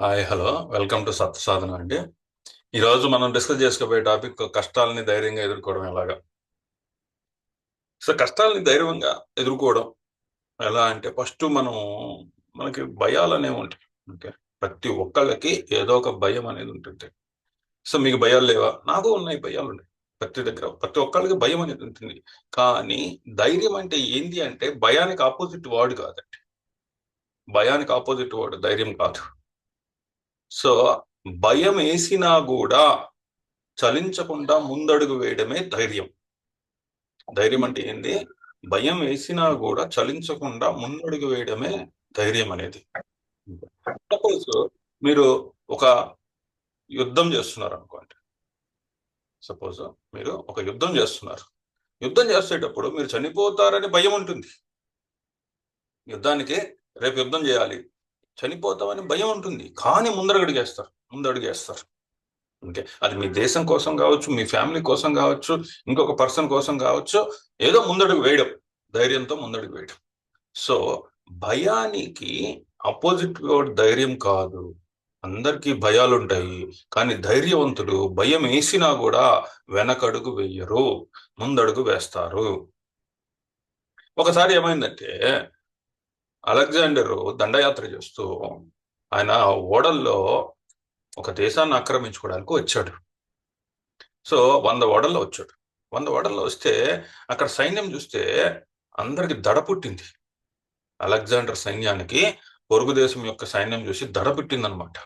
Hi hello welcome to సత్ సాధన అండి. ఈరోజు మనం డిస్కస్ చేసుకోబోయే టాపిక్ కష్టాలని ధైర్యంగా ఎదుర్కోవడం ఎలాగా. సో కష్టాలని ధైర్యంగా ఎదుర్కోవడం ఎలా అంటే ఫస్ట్ మనకి భయాలు అనేవి ఉంటాయి. ఓకే, ప్రతి ఒక్కళ్ళకి ఏదో ఒక భయం అనేది ఉంటుంది. సో మీకు భయాలు లేవా? నాకు ఉన్నాయి, భయాలు ఉన్నాయి. ప్రతి ఒక్కళ్ళకి భయం అనేది ఉంటుంది. కానీ ధైర్యం అంటే ఏంటి అంటే భయానికి ఆపోజిట్ వర్డ్ కాదండి. భయానికి ఆపోజిట్ వర్డ్ ధైర్యం కాదు. సో భయం వేసినా కూడా చలించకుండా ముందడుగు వేయడమే ధైర్యం. ధైర్యం అంటే ఏంది? భయం వేసినా కూడా చలించకుండా ముందడుగు వేయడమే ధైర్యం అనేది. సపోజ్ మీరు ఒక యుద్ధం చేస్తున్నారు అనుకోండి. సపోజ్ మీరు ఒక యుద్ధం చేస్తున్నారు. యుద్ధం చేసేటప్పుడు మీరు చనిపోతారని భయం ఉంటుంది. యుద్ధానికి రేపు యుద్ధం చేయాలి, చనిపోతామని భయం ఉంటుంది. కానీ ముందడుగేస్తారు. ఓకే, అది మీ దేశం కోసం కావచ్చు, మీ ఫ్యామిలీ కోసం కావచ్చు, ఇంకొక పర్సన్ కోసం కావచ్చు. ఏదో ముందడుగు వేయడం, ధైర్యంతో ముందడుగు వేయడం. సో భయానికి అపోజిట్ వర్డ్ ధైర్యం కాదు. అందరికీ భయాలు ఉంటాయి, కానీ ధైర్యవంతుడు భయం వేసినా కూడా వెనకడుగు వెయ్యరు, ముందడుగు వేస్తారు. ఒకసారి ఏమైందంటే అలెగ్జాండర్ దండయాత్ర చేస్తూ ఆయన ఓడల్లో ఒక దేశాన్ని ఆక్రమించుకోవడానికి వచ్చాడు. సో 100 ఓడల్లో వచ్చాడు. 100 ఓడల్లో వస్తే అక్కడ సైన్యం చూస్తే అందరికి దడ పుట్టింది. అలెగ్జాండర్ సైన్యానికి పొరుగు దేశం యొక్క సైన్యం చూసి దడ పుట్టిందనమాట.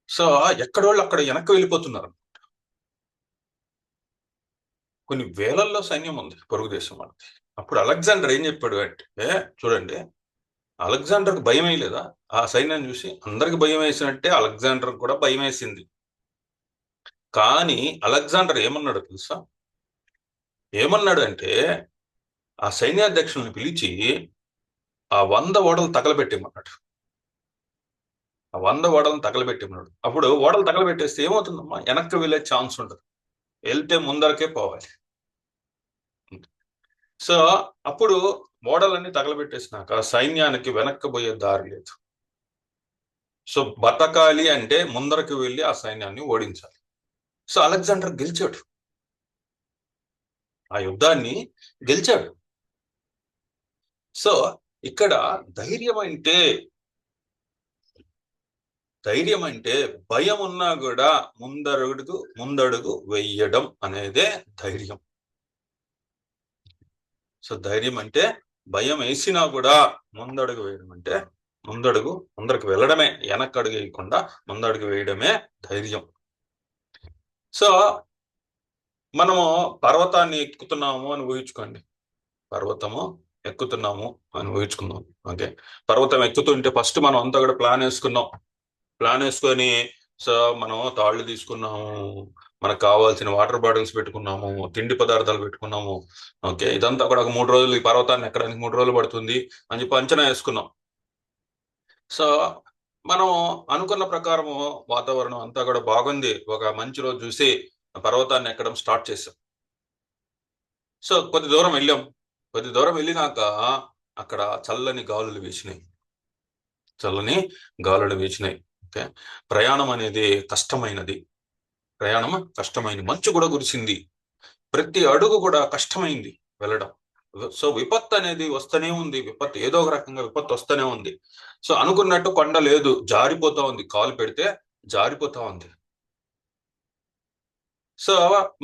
సో ఎక్కడోళ్ళు అక్కడ వెనక్కి వెళ్ళిపోతున్నారు. కొన్ని వేలల్లో సైన్యం ఉంది పొరుగు దేశం వాళ్ళకి. అప్పుడు అలెగ్జాండర్ ఏం చెప్పాడు అంటే, చూడండి, అలెగ్జాండర్కి భయం వేయలేదా? ఆ సైన్యాన్ని చూసి అందరికి భయం వేసినట్టే అలెగ్జాండర్ కూడా భయం వేసింది. కానీ అలెగ్జాండర్ ఏమన్నాడు తెలుసా? ఏమన్నాడు అంటే ఆ సైన్యాధ్యక్షుల్ని పిలిచి ఆ 100 ఓడలు తగలబెట్టేమన్నాడు. ఆ 100 ఓడలను తగలబెట్టేమన్నాడు. అప్పుడు ఓడలు తగలబెట్టేస్తే ఏమవుతుందమ్మా? వెనక్కి వెళ్ళే ఛాన్స్ ఉండదు, వెళ్తే ముందరకే పోవాలి. సో అప్పుడు ఓడలన్నీ తగలబెట్టేసినాక సైన్యానికి వెనక్కి పోయే దారి లేదు. సో బతకాలి అంటే ముందరకు వెళ్ళి ఆ సైన్యాన్ని ఓడించాలి. సో అలెగ్జాండర్ గెలిచాడు, ఆ యుద్ధాన్ని గెలిచాడు. సో ఇక్కడ ధైర్యం అంటే ధైర్యం అంటే భయం ఉన్నా కూడా ముందడుగు వెయ్యడం అనేదే ధైర్యం. సో ధైర్యం అంటే భయం వేసినా కూడా ముందడుగు వేయడం అంటే ముందరికి వెళ్ళడమే, వెనక్కడుగు వేయకుండా ముందడుగు వేయడమే ధైర్యం. సో మనము పర్వతాన్ని ఎక్కుతున్నాము అని ఊహించుకోండి. పర్వతము ఎక్కుతున్నాము అని ఊహించుకుందాం. ఓకే, పర్వతం ఎక్కుతుంటే ఫస్ట్ మనం అంతా కూడా ప్లాన్ వేసుకొని, సో మనం తాళ్ళు తీసుకున్నాము, మనకు కావాల్సిన వాటర్ బాటిల్స్ పెట్టుకున్నాము, తిండి పదార్థాలు పెట్టుకున్నాము. ఓకే, ఇదంతా కూడా ఒక 3 రోజులు, ఈ పర్వతాన్ని ఎక్కడానికి 3 రోజులు పడుతుంది అని చెప్పి అంచనా వేసుకున్నాం. సో మనం అనుకున్న ప్రకారము వాతావరణం అంతా కూడా బాగుంది. ఒక మంచి రోజు చూసి పర్వతాన్ని ఎక్కడం స్టార్ట్ చేసాం. సో కొద్ది దూరం వెళ్ళినాక అక్కడ చల్లని గాలులు వీచినాయి. ఓకే, ప్రయాణం అనేది కష్టమైనది. మంచు కూడా కురిసింది. ప్రతి అడుగు కూడా కష్టమైంది వెళ్ళడం. సో విపత్తు అనేది వస్తూనే ఉంది. ఏదో ఒక రకంగా విపత్తు వస్తూనే ఉంది. సో అనుకున్నట్టు కొండ లేదు, జారిపోతా ఉంది, కాలు పెడితే జారిపోతా ఉంది. సో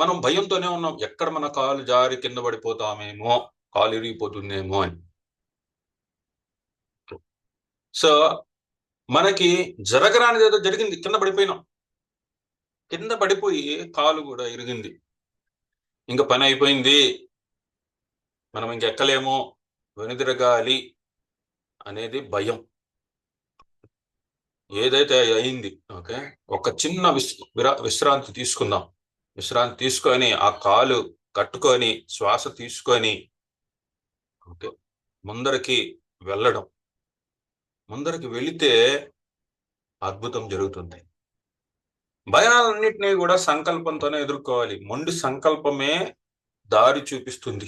మనం భయంతోనే ఉన్నాం, ఎక్కడ మన కాలు జారి కింద పడిపోతామేమో, కాలు ఇరిగిపోతుందేమో అని. సో మనకి జరగరానిది ఏదో జరిగింది, కింద పడిపోయి కాలు కూడా ఇరిగింది. ఇంకా పని అయిపోయింది, మనం ఇంకెక్కలేమో, వెనుదిరగాలి అనేది భయం. ఏదైతే అయింది, ఓకే, ఒక చిన్న విశ్రాంతి తీసుకొని ఆ కాలు కట్టుకొని శ్వాస తీసుకొని, ఓకే, ముందరికి వెళితే అద్భుతం జరుగుతుంది. భయాలన్నింటినీ కూడా సంకల్పంతోనే ఎదుర్కోవాలి. మొండి సంకల్పమే దారి చూపిస్తుంది.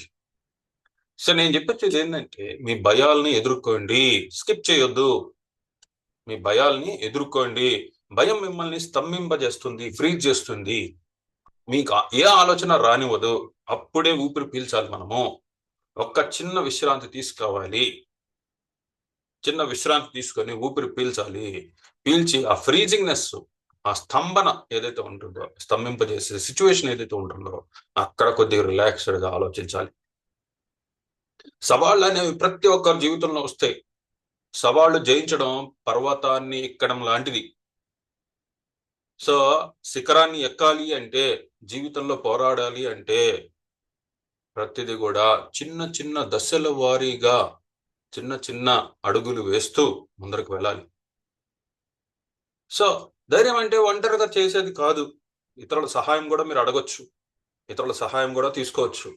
సో నేను చెప్పొచ్చేది ఏంటంటే మీ భయాల్ని ఎదుర్కోండి, స్కిప్ చేయొద్దు. మీ భయాల్ని ఎదుర్కోండి. భయం మిమ్మల్ని స్తంభింపజేస్తుంది, ఫ్రీజ్ చేస్తుంది. మీకు ఏ ఆలోచన రానివ్వదు. అప్పుడే ఊపిరి పీల్చాలి. మనము ఒక్క చిన్న విశ్రాంతి తీసుకోవాలి. చిన్న విశ్రాంతి తీసుకొని ఊపిరి పీల్చాలి. పీల్చి ఆ ఫ్రీజింగ్నెస్, ఆ స్తంభన ఏదైతే ఉంటుందో, స్తంభింపజేసే సిచ్యువేషన్ ఏదైతే ఉంటుందో అక్కడ కొద్దిగా రిలాక్స్డ్గా ఆలోచించాలి. సవాళ్ళు అనేవి ప్రతి ఒక్కరి జీవితంలో వస్తాయి. సవాళ్ళు జయించడం పర్వతాన్ని ఎక్కడం లాంటిది. సో శిఖరాన్ని ఎక్కాలి అంటే, జీవితంలో పోరాడాలి అంటే ప్రతిదీ కూడా చిన్న చిన్న దశల వారీగా చిన్న చిన్న అడుగులు వేస్తూ ముందరకు వెళ్ళాలి. సో ధైర్యం అంటే ఒంటరిగా చేసేది కాదు. ఇతరుల సహాయం కూడా మీరు అడగొచ్చు, ఇతరుల సహాయం కూడా తీసుకోవచ్చు.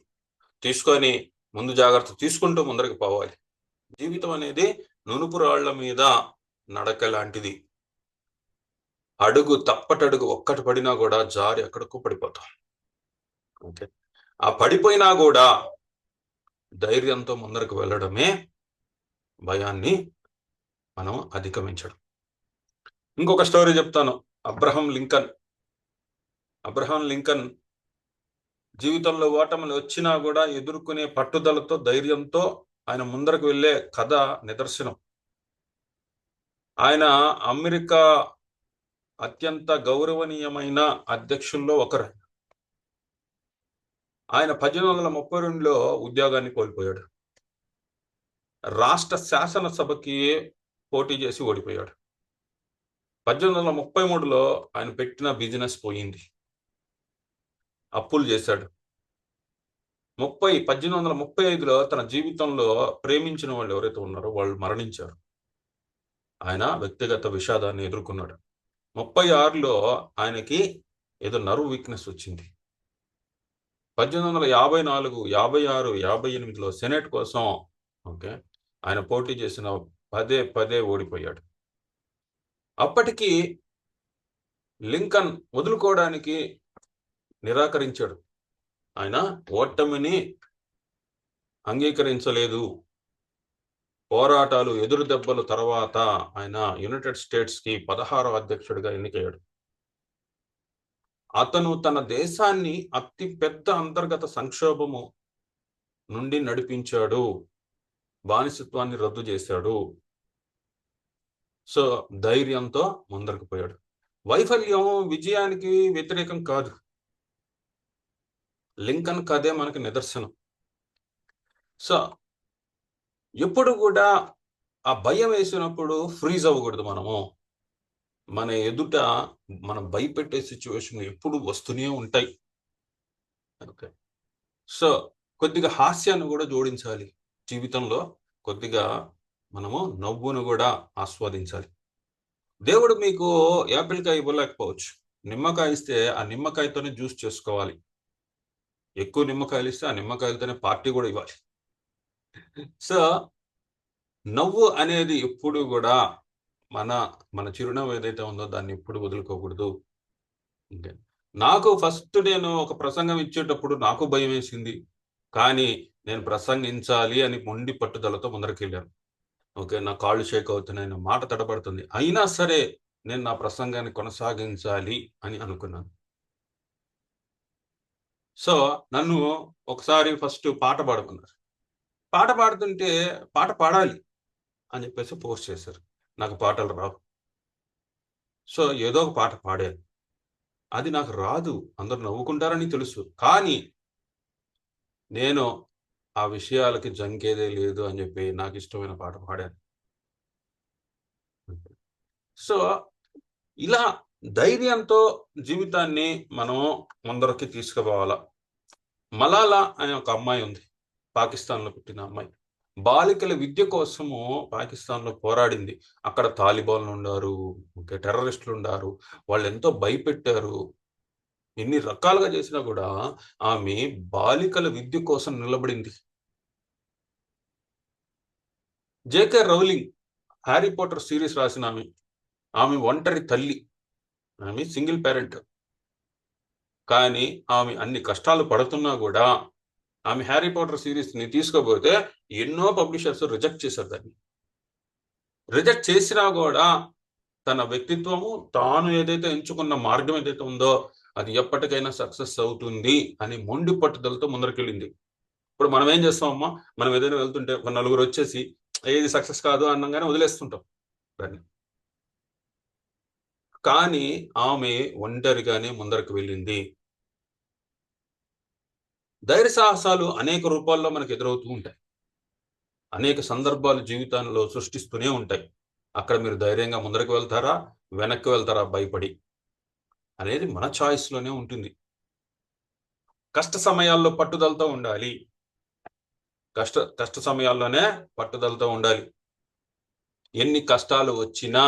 తీసుకొని ముందు జాగ్రత్త తీసుకుంటూ ముందరికి పోవాలి. జీవితం అనేది నునుపు రాళ్ల మీద నడక లాంటిది. అడుగు తప్పటడుగు ఒక్కటి పడినా కూడా జారి ఎక్కడికో పడిపోతాం. ఓకే, ఆ పడిపోయినా కూడా ధైర్యంతో ముందరకు వెళ్ళడమే భయాన్ని మనం అధిగమించడం. ఇంకొక స్టోరీ చెప్తాను. అబ్రహం లింకన్ జీవితంలో ఓటములు వచ్చినా కూడా ఎదుర్కొనే పట్టుదలతో, ధైర్యంతో ఆయన ముందరకు వెళ్ళే కథ నిదర్శనం. ఆయన అమెరికా అత్యంత గౌరవనీయమైన అధ్యక్షుల్లో ఒకరు. ఆయన 1832లో ఉద్యోగాన్ని కోల్పోయాడు. రాష్ట్ర శాసనసభకి పోటీ చేసి ఓడిపోయాడు. 1833లో ఆయన పెట్టిన బిజినెస్ పోయింది. అప్పులు చేశాడు. 1835లో తన జీవితంలో ప్రేమించిన వాళ్ళు ఎవరైతే ఉన్నారో వాళ్ళు మరణించారు. ఆయన వ్యక్తిగత విషాదాన్ని ఎదుర్కొన్నాడు. 36లో ఆయనకి ఏదో నర్వ్ వీక్నెస్ వచ్చింది. 1854, 56, 58లో సెనేట్ కోసం ఓకే ఆయన పోటీ చేసిన పదే ఓడిపోయాడు. అప్పటికి లింకన్ వదులుకోవడానికి నిరాకరించాడు. ఆయన ఓటమిని అంగీకరించలేదు. పోరాటాలు, ఎదురు దెబ్బలు తర్వాత ఆయన యునైటెడ్ స్టేట్స్ కి 16వ అధ్యక్షుడిగా ఎన్నికయ్యాడు. అతను తన దేశాన్ని అతి పెద్ద అంతర్గత సంక్షోభము నుండి నడిపించాడు. బానిసత్వాన్ని రద్దు చేశాడు. సో ధైర్యంతో ముందరకు పోయాడు. వైఫల్యం విజయానికి వ్యతిరేకం కాదు. లింకన్ కథే మనకి నిదర్శనం. సో ఎప్పుడు కూడా ఆ భయం వేసినప్పుడు ఫ్రీజ్ అవ్వకూడదు. మన ఎదుట మనం భయపెట్టే సిచ్యువేషన్ ఎప్పుడు వస్తూనే ఉంటాయి. ఓకే, సో కొద్దిగా హాస్యాన్ని కూడా జోడించాలి జీవితంలో. కొద్దిగా మనము నవ్వును కూడా ఆస్వాదించాలి. దేవుడు మీకు యాపిల్కాయ ఇవ్వలేకపోవచ్చు. నిమ్మకాయ ఇస్తే ఆ నిమ్మకాయతోనే జ్యూస్ చేసుకోవాలి. ఎక్కువ నిమ్మకాయలు ఇస్తే ఆ నిమ్మకాయలతోనే పార్టీ కూడా ఇవ్వాలి. సో నవ్వు అనేది ఎప్పుడు కూడా మన చిరునవ్వు ఏదైతే ఉందో దాన్ని ఎప్పుడు వదులుకోకూడదు. నాకు ఫస్ట్ నేను ఒక ప్రసంగం ఇచ్చేటప్పుడు నాకు భయం వేసింది. కానీ నేను ప్రసంగించాలి అని మొండి పట్టుదలతో ముందరికి వెళ్ళాను. ఓకే, నా కాళ్ళు షేక్ అవుతున్నాయి, నా మాట తడబడుతుంది. అయినా సరే నేను నా ప్రసంగాన్ని కొనసాగించాలి అని అనుకున్నాను. సో నన్ను ఒకసారి ఫస్ట్ పాట పాడుకున్నారు. పాట పాడుతుంటే పాట పాడాలి అని చెప్పేసి పోస్ట్ చేశారు. నాకు పాటలు రావు. సో ఏదో ఒక పాట పాడాను. అది నాకు రాదు, అందరు నవ్వుకుంటారని తెలుసు. కానీ నేను ఆ విషయాలకి జంకేదే లేదు అని చెప్పి నాకు ఇష్టమైన పాట పాడాను. సో ఇలా ధైర్యంతో జీవితాన్ని మనం ముందరికి తీసుకుపోవాలా. మలాలా అనే ఒక అమ్మాయి ఉంది, పాకిస్తాన్లో పుట్టిన అమ్మాయి. బాలికల విద్య కోసము పాకిస్తాన్లో పోరాడింది. అక్కడ తాలిబాన్లు ఉన్నారు, టెర్రరిస్టులు ఉన్నారు, వాళ్ళు ఎంతో భయపెట్టారు. ఎన్ని రకాలుగా చేసినా కూడా ఆమె బాలికల విద్య కోసం నిలబడింది. JK Rowling Harry Potter series రాసిన ఆమె ఒంటరి తల్లి, ఆమె సింగిల్ పేరెంట్. కానీ ఆమె అన్ని కష్టాలు పడుతున్నా కూడా ఆమె హ్యారీ పాటర్ సిరీస్ ని తీసుకోబోతే ఎన్నో పబ్లిషర్స్ రిజెక్ట్ చేశారు. దాన్ని రిజెక్ట్ చేసినా కూడా తన వ్యక్తిత్వము, తాను ఏదైతే ఎంచుకున్న మార్గం ఏదైతే ఉందో అది ఎప్పటికైనా సక్సెస్ అవుతుంది అని మొండి పట్టుదలతో ముందరకెళ్ళింది. ఇప్పుడు మనం ఏం చేస్తామమ్మా, మనం ఏదైనా వెళ్తుంటే ఒక నలుగురు వచ్చేసి ఏది సక్సెస్ కాదు అన్నంగానే వదిలేస్తుంటాం దాన్ని. కానీ ఆమె ఒంటరిగానే ముందరకు వెళ్ళింది. ధైర్య సాహసాలు అనేక రూపాల్లో మనకు ఎదురవుతూ ఉంటాయి. అనేక సందర్భాలు జీవితంలో సృష్టిస్తూనే ఉంటాయి. అక్కడ మీరు ధైర్యంగా ముందరకు వెళ్తారా, వెనక్కి వెళ్తారా భయపడి అనేది మన చాయిస్‌లోనే ఉంటుంది. కష్ట సమయాల్లో పట్టుదలతో ఉండాలి. కష్ట సమయాల్లోనే పట్టుదలతో ఉండాలి. ఎన్ని కష్టాలు వచ్చినా,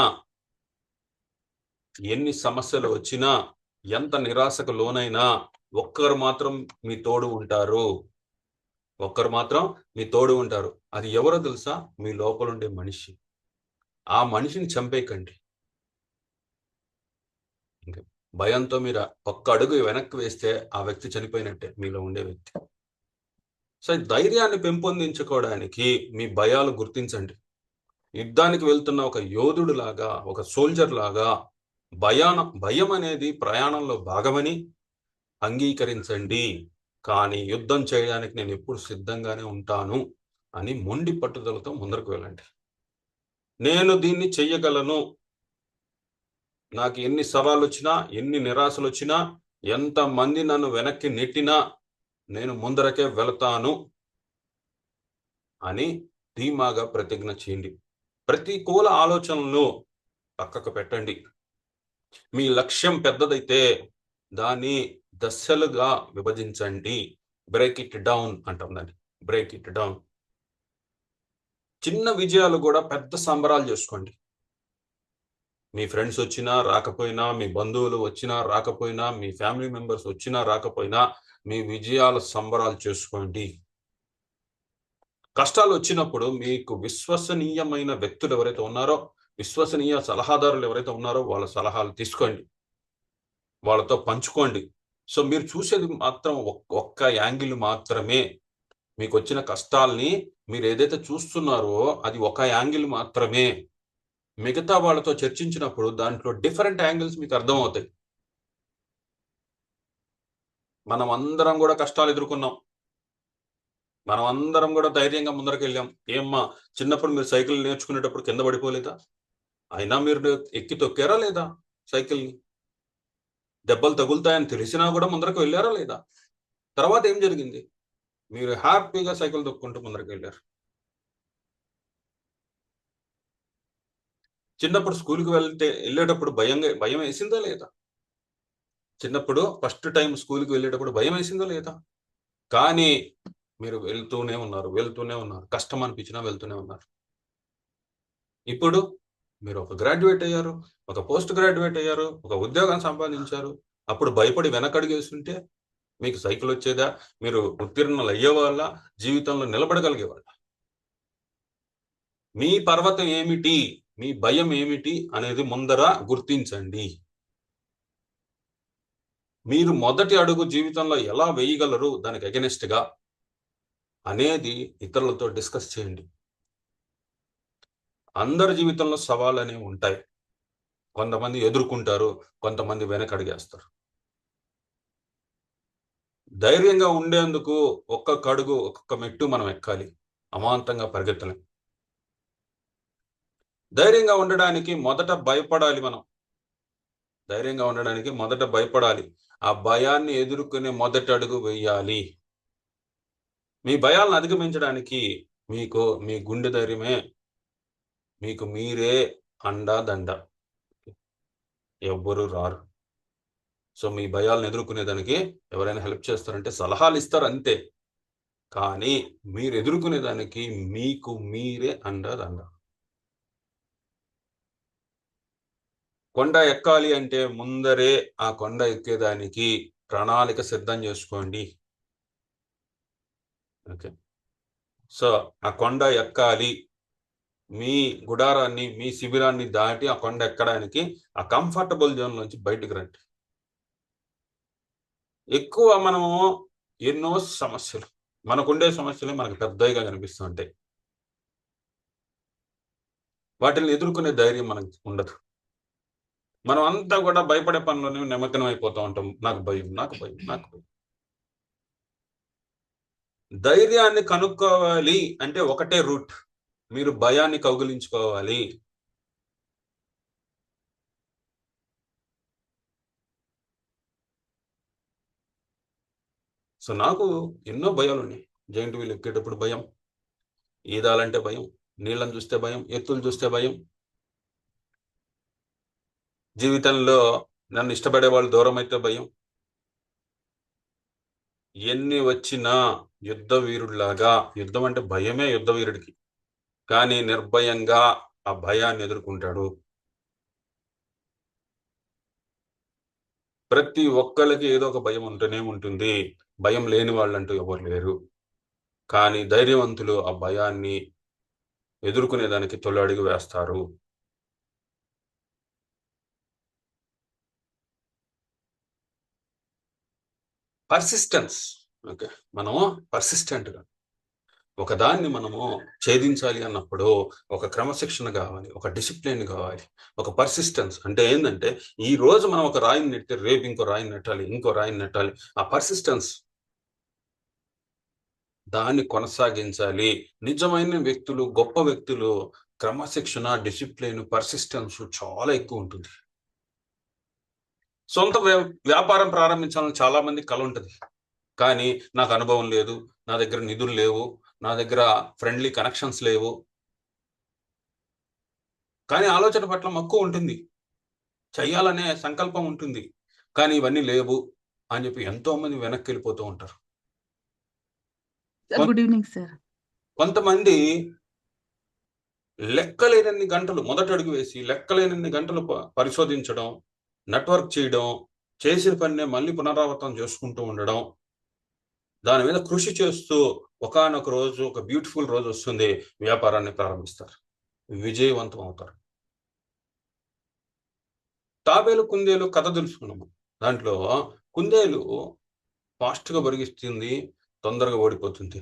ఎన్ని సమస్యలు వచ్చినా, ఎంత నిరాశకు లోనైనా ఒక్కరు మాత్రం మీ తోడు ఉంటారు. ఒక్కరు మాత్రం మీ తోడు ఉంటారు. అది ఎవరో తెలుసా? మీ లోపలుండే మనిషి. ఆ మనిషిని చంపేయకండి. ఇంక భయంతో మీరు ఒక్క అడుగు వెనక్కి వేస్తే ఆ వ్యక్తి చనిపోయినట్టే, మీలో ఉండే వ్యక్తి. సో, ఈ ధైర్యాన్ని పెంపొందించుకోవడానికి మీ భయాలు గుర్తించండి. యుద్ధానికి వెళ్తున్న ఒక యోధుడులాగా, ఒక సోల్జర్ లాగా భయం అనేది ప్రయాణంలో భాగమని అంగీకరించండి. కానీ యుద్ధం చేయడానికి నేనెప్పుడు సిద్ధంగానే ఉంటాను అని మొండి పట్టుదలతో ముందరకు వెళ్ళండి. నేను దీన్ని చెయ్యగలను. నాకు ఎన్ని సవాళ్ళొచ్చినా, ఎన్ని నిరాశలొచ్చినా, ఎంతమంది నన్ను వెనక్కి నెట్టినా నేను ముందరకే వెళతాను అని ధీమాగా ప్రతిజ్ఞ చేయండి. ప్రతికూల ఆలోచనలను పక్కకు పెట్టండి. మీ లక్ష్యం పెద్దదైతే దాన్ని దశలుగా విభజించండి. బ్రేక్ ఇట్ డౌన్ అంటాం దాన్ని. Break it down. చిన్న విజయాలు గూడా పెద్ద సంబరాలు జేసుకోండి. మీ ఫ్రెండ్స్ వచ్చినా, రాకపోయినా, మీ బంధువులు వచ్చినా, రాకపోయినా, మీ ఫ్యామిలీ మెంబర్స్ వచ్చినా, రాకపోయినా, మీ విజయాల సంబరాలు చేసుకోండి. కష్టాలొచ్చినప్పుడు మీకు విశ్వసనీయమైన వ్యక్తులు ఎవరైతే ఉన్నారో, విశ్వసనీయ సలహాదారులు ఎవరైతే ఉన్నారో వాళ్ళ సలహాలు తీసుకోండి. వాళ్ళతో పంచుకోండి. సో, మీరు చూసేది మాత్రం ఒక్క యాంగిల్ మాత్రమే. మీకొచ్చిన కష్టాల్ని మీరేదైతే చూస్తున్నారో అది ఒక యాంగిల్ మాత్రమే. మిగతా వాళ్ళతో చర్చించినప్పుడు దాంట్లో డిఫరెంట్ యాంగిల్స్ మీకు అర్థమవుతాయి. మనమందరం గూడా కష్టాలు ఎదుర్కొన్నాం. మనమందరం గూడా ధైర్యంగా ముందరకెళ్ళాం. ఏమ్మా! చిన్నప్పుడు మీరు సైకిల్ నేర్చుకునేటప్పుడు కింద పడిపోలేదా? అయినా మీరు ఎక్కి తొక్కారా లేదా సైకిల్‌ని? దెబ్బలు తగులుతాయని తెలిసినా గూడా ముందరకు వెళ్లారా లేదా? తర్వాత ఏం జరిగింది? మీరు హ్యాపీగా సైకిల్ తొక్కుంటూ ముందరకెళ్లారు. చిన్నప్పుడు స్కూలుకి ఎళ్ళేటప్పుడు భయమేసిందా లేదా? చిన్నప్పుడు ఫస్ట్ టైమ్ స్కూలుకి వెళ్ళేటప్పుడు భయమేసిందా లేదా? కానీ మీరు వెళ్తూనే ఉన్నారు. వెళ్తూనే ఉన్నారు. కష్టం అనిపించినా వెళ్తూనే ఉన్నారు. ఇప్పుడు మీరు ఒక గ్రాడ్యుయేట్ అయ్యారు. ఒక పోస్ట్ గ్రాడ్యుయేట్ అయ్యారు. ఒక ఉద్యోగం సంపాదించారు. అప్పుడు భయపడి వెనకడుగేసుంటే మీకు సైకిలొచ్చేదా? మీరు ఉత్తీర్ణులయ్యేవాళ్ళా? జీవితంలో నిలబడగలిగేవాళ్ళా? మీ పర్వతం ఏమిటి? మీ భయం ఏమిటి? అనేది ముందర గుర్తించండి. మీరు మొదటి అడుగు జీవితంలో ఎలా వేయగలరు దానికి అగెనిస్ట్‌గా అనేది ఇతరులతో డిస్కస్ చేయండి. అందరి జీవితంలో సవాళ్ళనేవి ఉంటాయి. కొంతమంది ఎదుర్కుంటారు. కొంతమంది వెనకడుగేస్తారు. ధైర్యంగా ఉండేందుకు ఒక్కొక్క అడుగు, ఒక్కొక్క మెట్టు మనం ఎక్కాలి. అమాంతంగా పరిగెత్తలేం. ధైర్యంగా ఉండడానికి మొదట భయపడాలి మనం. ధైర్యంగా ఉండడానికి మొదట భయపడాలి. ఆ భయాన్ని ఎదుర్కొనే మొదటి అడుగు వెయ్యాలి. మీ భయాలను అధిగమించడానికి మీ గుండె ధైర్యమే మీకు మీరే అండా దండ. ఎవ్వరు రారు. సో, మీ భయాలను ఎదుర్కొనేదానికి ఎవరైనా హెల్ప్ చేస్తారంటే సలహాలిస్తారు అంతే. కానీ మీరు ఎదుర్కొనేదానికి మీకు మీరే అండా దండ. కొండ ఎక్కాలి అంటే ముందరే ఆ కొండ ఎక్కేదానికి ప్రణాళిక సిద్ధం జేసుకోండి. ఓకే. సో, ఆ కొండ ఎక్కాలి. మీ గుడారాన్ని, మీ శిబిరాన్ని దాటి ఆ కొండ ఎక్కడానికి ఆ కంఫర్టబుల్ జోన్‌లోంచి బయటికి రండి. ఎక్కువ మనము ఎన్నో సమస్యలు. మనకుండే సమస్యలే మనకు పెద్దయిగా కనిపిస్తూ ఉంటాయి. వాటిల్ని ఎదుర్కొనే ధైర్యం మనకు ఉండదు. మనం అంతా కూడా భయపడే పనిలోనే నిమగ్నం అయిపోతూ ఉంటాం. నాకు భయం, నాకు భయం, నాకు భయం. ధైర్యాన్ని కనుక్కోవాలి అంటే ఒకటే రూట్, మీరు భయాన్ని కౌగిలించుకోవాలి. సో నాకు ఎన్నో భయాలు ఉన్నాయి. జైంట్ వీల్ ఎక్కేటప్పుడు భయం, ఈదాలంటే భయం, నీళ్ళని చూస్తే భయం, ఎత్తులు చూస్తే భయం. జీవితంలో నన్ను ఇష్టపడే వాళ్ళు దూరం అయితే భయం. ఎన్ని వచ్చినా యుద్ధ వీరుడిలాగా, యుద్ధం అంటే భయమే యుద్ధ వీరుడికి, కానీ నిర్భయంగా ఆ భయాన్ని ఎదుర్కొంటాడు. ప్రతి ఒక్కరికి ఏదో ఒక భయం ఉంటూనే ఉంటుంది. భయం లేని వాళ్ళంటూ ఎవరు లేరు. కానీ ధైర్యవంతులు ఆ భయాన్ని ఎదుర్కొనేదానికి తొలి అడుగు వేస్తారు. పర్సిస్టెన్స్. ఓకే, మనము పర్సిస్టెంట్గా ఒకదాన్ని మనము ఛేదించాలి అన్నప్పుడు ఒక క్రమశిక్షణ కావాలి, ఒక డిసిప్లిన్ కావాలి, ఒక పర్సిస్టెన్స్. అంటే ఏంటంటే ఈ రోజు మనం ఒక రాయిని నెట్టి రేపు ఇంకో రాయిని నెట్టాలి, ఇంకో రాయిని నెట్టాలి. ఆ పర్సిస్టెన్స్, దాన్ని కొనసాగించాలి. నిజమైన వ్యక్తులు, గొప్ప వ్యక్తులు క్రమశిక్షణ, డిసిప్లిన్, పర్సిస్టెన్స్ చాలా ఎక్కువ ఉంటుంది. సొంత వ్యాపారం ప్రారంభించాలని చాలా మంది కల ఉంటుంది, కానీ నాకు అనుభవం లేదు, నా దగ్గర నిధులు లేవు, నా దగ్గర ఫ్రెండ్లీ కనెక్షన్స్ లేవు, కానీ ఆలోచన పట్ల మక్కువ ఉంటుంది, చెయ్యాలనే సంకల్పం ఉంటుంది, కానీ ఇవన్నీ లేవు అని చెప్పి ఎంతో మంది వెనక్కి వెళ్ళిపోతూ ఉంటారు. Good evening sir. కొంతమంది లెక్కలేనన్ని గంటలు మొదటి అడుగు వేసి లెక్కలేనన్ని గంటలు పరిశోధించడం, నెట్వర్క్ చేయడం, చేసిన పనినే మళ్ళీ పునరావృతం చేసుకుంటూ ఉండడం, దాని మీద కృషి చేస్తూ ఒకానొక రోజు, ఒక బ్యూటిఫుల్ రోజు వస్తుంది, వ్యాపారాన్ని ప్రారంభిస్తారు, విజయవంతం అవుతారు. తాబేలు కుందేలు కథ తెలుసుకున్నాము. దాంట్లో కుందేలు ఫాస్ట్గా పరిగిస్తుంది, తొందరగా ఓడిపోతుంది.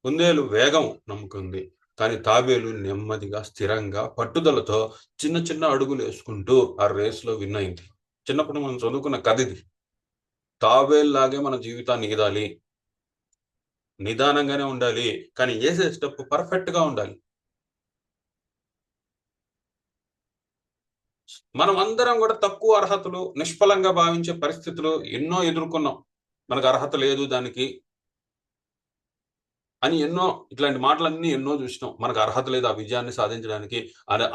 కుందేలు వేగం నమ్ముకుంది, కానీ తాబేలు నెమ్మదిగా, స్థిరంగా, పట్టుదలతో చిన్న చిన్న అడుగులు వేసుకుంటూ ఆ రేస్లో విన్ అయింది. చిన్నప్పుడు మనం చదువుకున్న కథ ఇది. తాబేలులాగే మన జీవితాన్ని ఈదాలి, నిదానంగానే ఉండాలి, కానీ వేసే స్టెప్ పర్ఫెక్ట్గా ఉండాలి. మనం అందరం కూడా తక్కువ అర్హతలు, నిష్ఫలంగా భావించే పరిస్థితులు ఎన్నో ఎదుర్కొన్నాం. మనకు అర్హత లేదు దానికి అని ఎన్నో, ఇట్లాంటి మాటలన్నీ ఎన్నో చూసినాం. మనకు అర్హత లేదు ఆ విజయాన్ని సాధించడానికి,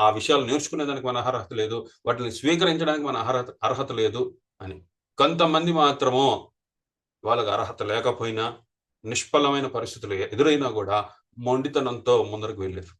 ఆ విషయాలు నేర్చుకునేదానికి మన అర్హత లేదు, వాటిని స్వీకరించడానికి మన అర్హత లేదు అని. కొంతమంది మాత్రము వాళ్ళకి అర్హత లేకపోయినా, నిష్ఫలమైన పరిస్థితులు ఎదురైనా కూడా మొండితనంతో ముందరకు వెళ్ళారు.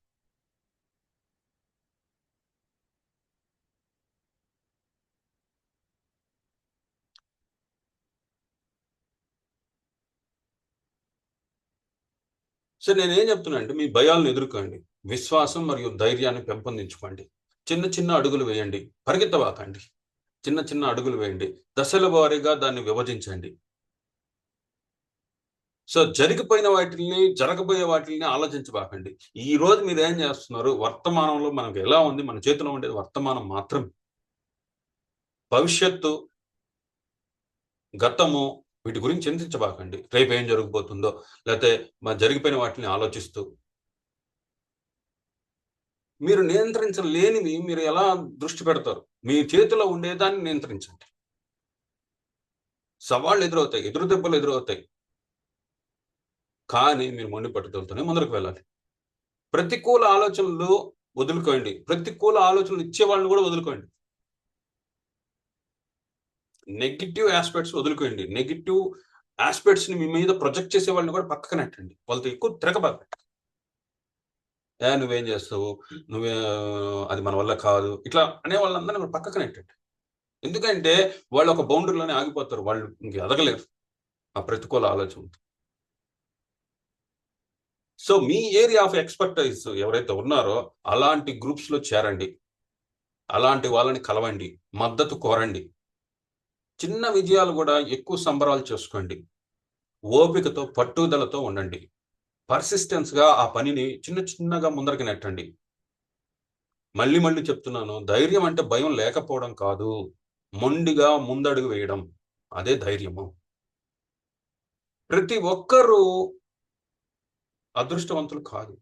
సో నేనేం చెప్తున్నా అంటే, మీ భయాలను ఎదుర్కోండి, విశ్వాసం మరియు ధైర్యాన్ని పెంపొందించుకోండి, చిన్న చిన్న అడుగులు వేయండి, పరిగెత్తవాకండి, చిన్న చిన్న అడుగులు వేయండి, దశల వారీగా దాన్ని విభజించండి. సో జరిగిపోయిన వాటిని, జరగబోయే వాటిని ఆలోచించబాకండి. ఈ రోజు మీరు ఏం చేస్తున్నారు, వర్తమానంలో మనకు ఎలా ఉంది, మన చేతిలో ఉండేది వర్తమానం మాత్రం. భవిష్యత్తు, గతము, వీటి గురించి చింతించబాకండి. రేపు ఏం జరగబోతుందో, లేకపోతే జరిగిపోయిన వాటిని ఆలోచిస్తూ. మీరు నియంత్రించలేనివి మీరు ఎలా దృష్టి పెడతారు? మీ చేతిలో ఉండేదాన్ని నియంత్రించండి. సవాళ్ళు ఎదురవుతాయి, ఎదురు దెబ్బలు ఎదురవుతాయి, కానీ మీరు మొండి పట్టుదలతోనే ముందరకు వెళ్ళాలి. ప్రతికూల ఆలోచనలు వదులుకోండి, ప్రతికూల ఆలోచనలు ఇచ్చే వాళ్ళని కూడా వదులుకోండి. నెగిటివ్ ఆస్పెక్ట్స్ వదులుకోండి, నెగిటివ్ ఆస్పెక్ట్స్ ని మీ మీద ప్రొజెక్ట్ చేసే వాళ్ళని కూడా పక్కన నెట్టండి. వాళ్ళతో ఎక్కువ తిరగబాకండి. నువ్వేం చేస్తావు, నువ్వే, అది మన వల్ల కాదు, ఇట్లా అనే వాళ్ళందరినీ పక్కకు నెట్టండి. ఎందుకంటే వాళ్ళు ఒక బౌండరీలోనే ఆగిపోతారు, వాళ్ళు ఇంక ఎదగలేరు ఆ ప్రతికూల ఆలోచన. So me area of expertise ఎవరైతే ఉన్నారో అలాంటి గ్రూప్స్ లో చేరండి, అలాంటి వాళ్ళని కలవండి, మద్దతు కోరండి. చిన్న విజయాలు కూడా ఎక్కువ సంబరాలు చేసుకోండి, ఓపికతో, పట్టుదలతో ఉండండి, పర్సిస్టెన్స్ గా ఆ పనిని చిన్న చిన్నగా ముందరికి నెట్టండి. మళ్ళీ మళ్ళీ చెప్తున్నాను, ధైర్యం అంటే భయం లేకపోవడం కాదు, మొండిగా ముందడుగు వేయడం, అదే ధైర్యము. ప్రతి ఒక్కరూ అదృష్టవంతులు కాదు,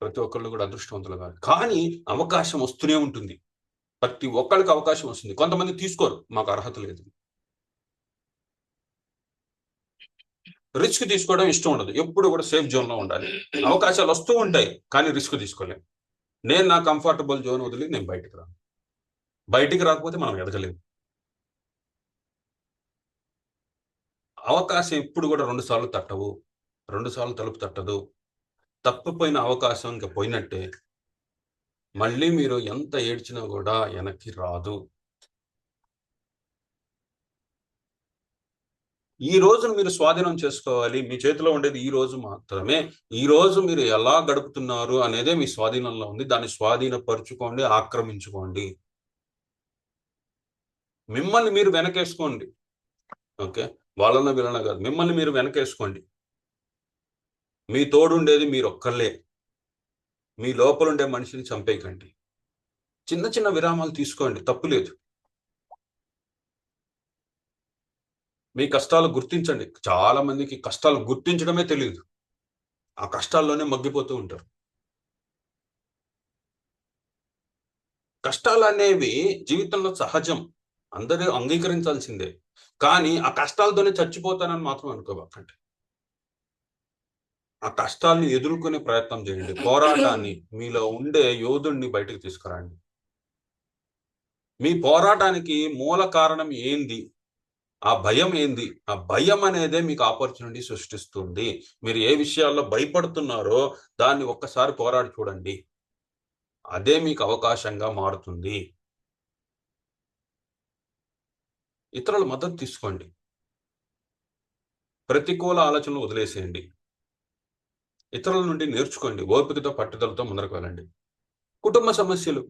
ప్రతి ఒక్కళ్ళు కూడా అదృష్టవంతులు కాదు, కానీ అవకాశం వస్తూనే ఉంటుంది. ప్రతి ఒక్కరికి అవకాశం వస్తుంది. కొంతమంది తీసుకోరు, మాకు అర్హత లేదు. రిస్క్ తీసుకోవడం ఇష్టం ఉండదు, ఎప్పుడు కూడా సేఫ్ జోన్లో ఉండాలి. అవకాశాలు వస్తూ ఉంటాయి, కానీ రిస్క్ తీసుకోలేము. నేను నా కంఫర్టబుల్ జోన్ వదిలి నేను బయటికి రాను. బయటికి రాకపోతే మనం ఎదగలేము. అవకాశం ఎప్పుడు కూడా 2 సార్లు తట్టవు, 2 సార్లు తలుపు తట్టదు. తప్పిపోయిన అవకాశం ఇంకా పోయినట్టే. మళ్ళీ మీరు ఎంత ఏడ్చినా కూడా వెనక్కి రాదు. ఈ రోజును మీరు స్వాధీనం చేసుకోవాలి. మీ చేతిలో ఉండేది ఈ రోజు మాత్రమే. ఈ రోజు మీరు ఎలా గడుపుతున్నారు అనేదే మీ స్వాధీనంలో ఉంది. దాన్ని స్వాధీనపరుచుకోండి, ఆక్రమించుకోండి. మిమ్మల్ని మీరు వెనకేసుకోండి. ఓకే, వాళ్ళన్న వీళ్ళన్న కాదు, మిమ్మల్ని మీరు వెనకేసుకోండి. మీ తోడుండేది మీరొక్కళ్ళే. మీ లోపలుండే మనిషిని చంపేయకండి. చిన్న చిన్న విరామాలు తీసుకోండి, తప్పులేదు. మీ కష్టాలు గుర్తించండి. చాలా మందికి కష్టాలు గుర్తించడమే తెలియదు, ఆ కష్టాల్లోనే మగ్గిపోతూ ఉంటారు. కష్టాలు అనేవి జీవితంలో సహజం, అందరూ అంగీకరించాల్సిందే. కానీ ఆ కష్టాలతోనే చచ్చిపోతానని మాత్రం అనుకోబాకండి. ఆ కష్టాల్ని ఎదుర్కొనే ప్రయత్నం చేయండి. పోరాటాన్ని, మీలో ఉండే యోధుడిని బయటకు తీసుకురండి. మీ పోరాటానికి మూల కారణం ఏంది? ఆ భయం ఏంది? ఆ భయం అనేదే మీకు ఆపర్చునిటీ సృష్టిస్తుంది. మీరు ఏ విషయాల్లో భయపడుతున్నారో దాన్ని ఒక్కసారి పోరాడి చూడండి, అదే మీకు అవకాశంగా మారుతుంది. ఇతరుల మద్దతు తీసుకోండి. ప్రతికూల ఆలోచనలు వదిలేసేయండి. ఇతరుల నుండి నేర్చుకోండి. ఓపికతో, పట్టుదలతో ముందరకు వెళ్ళండి. కుటుంబ సమస్యలు,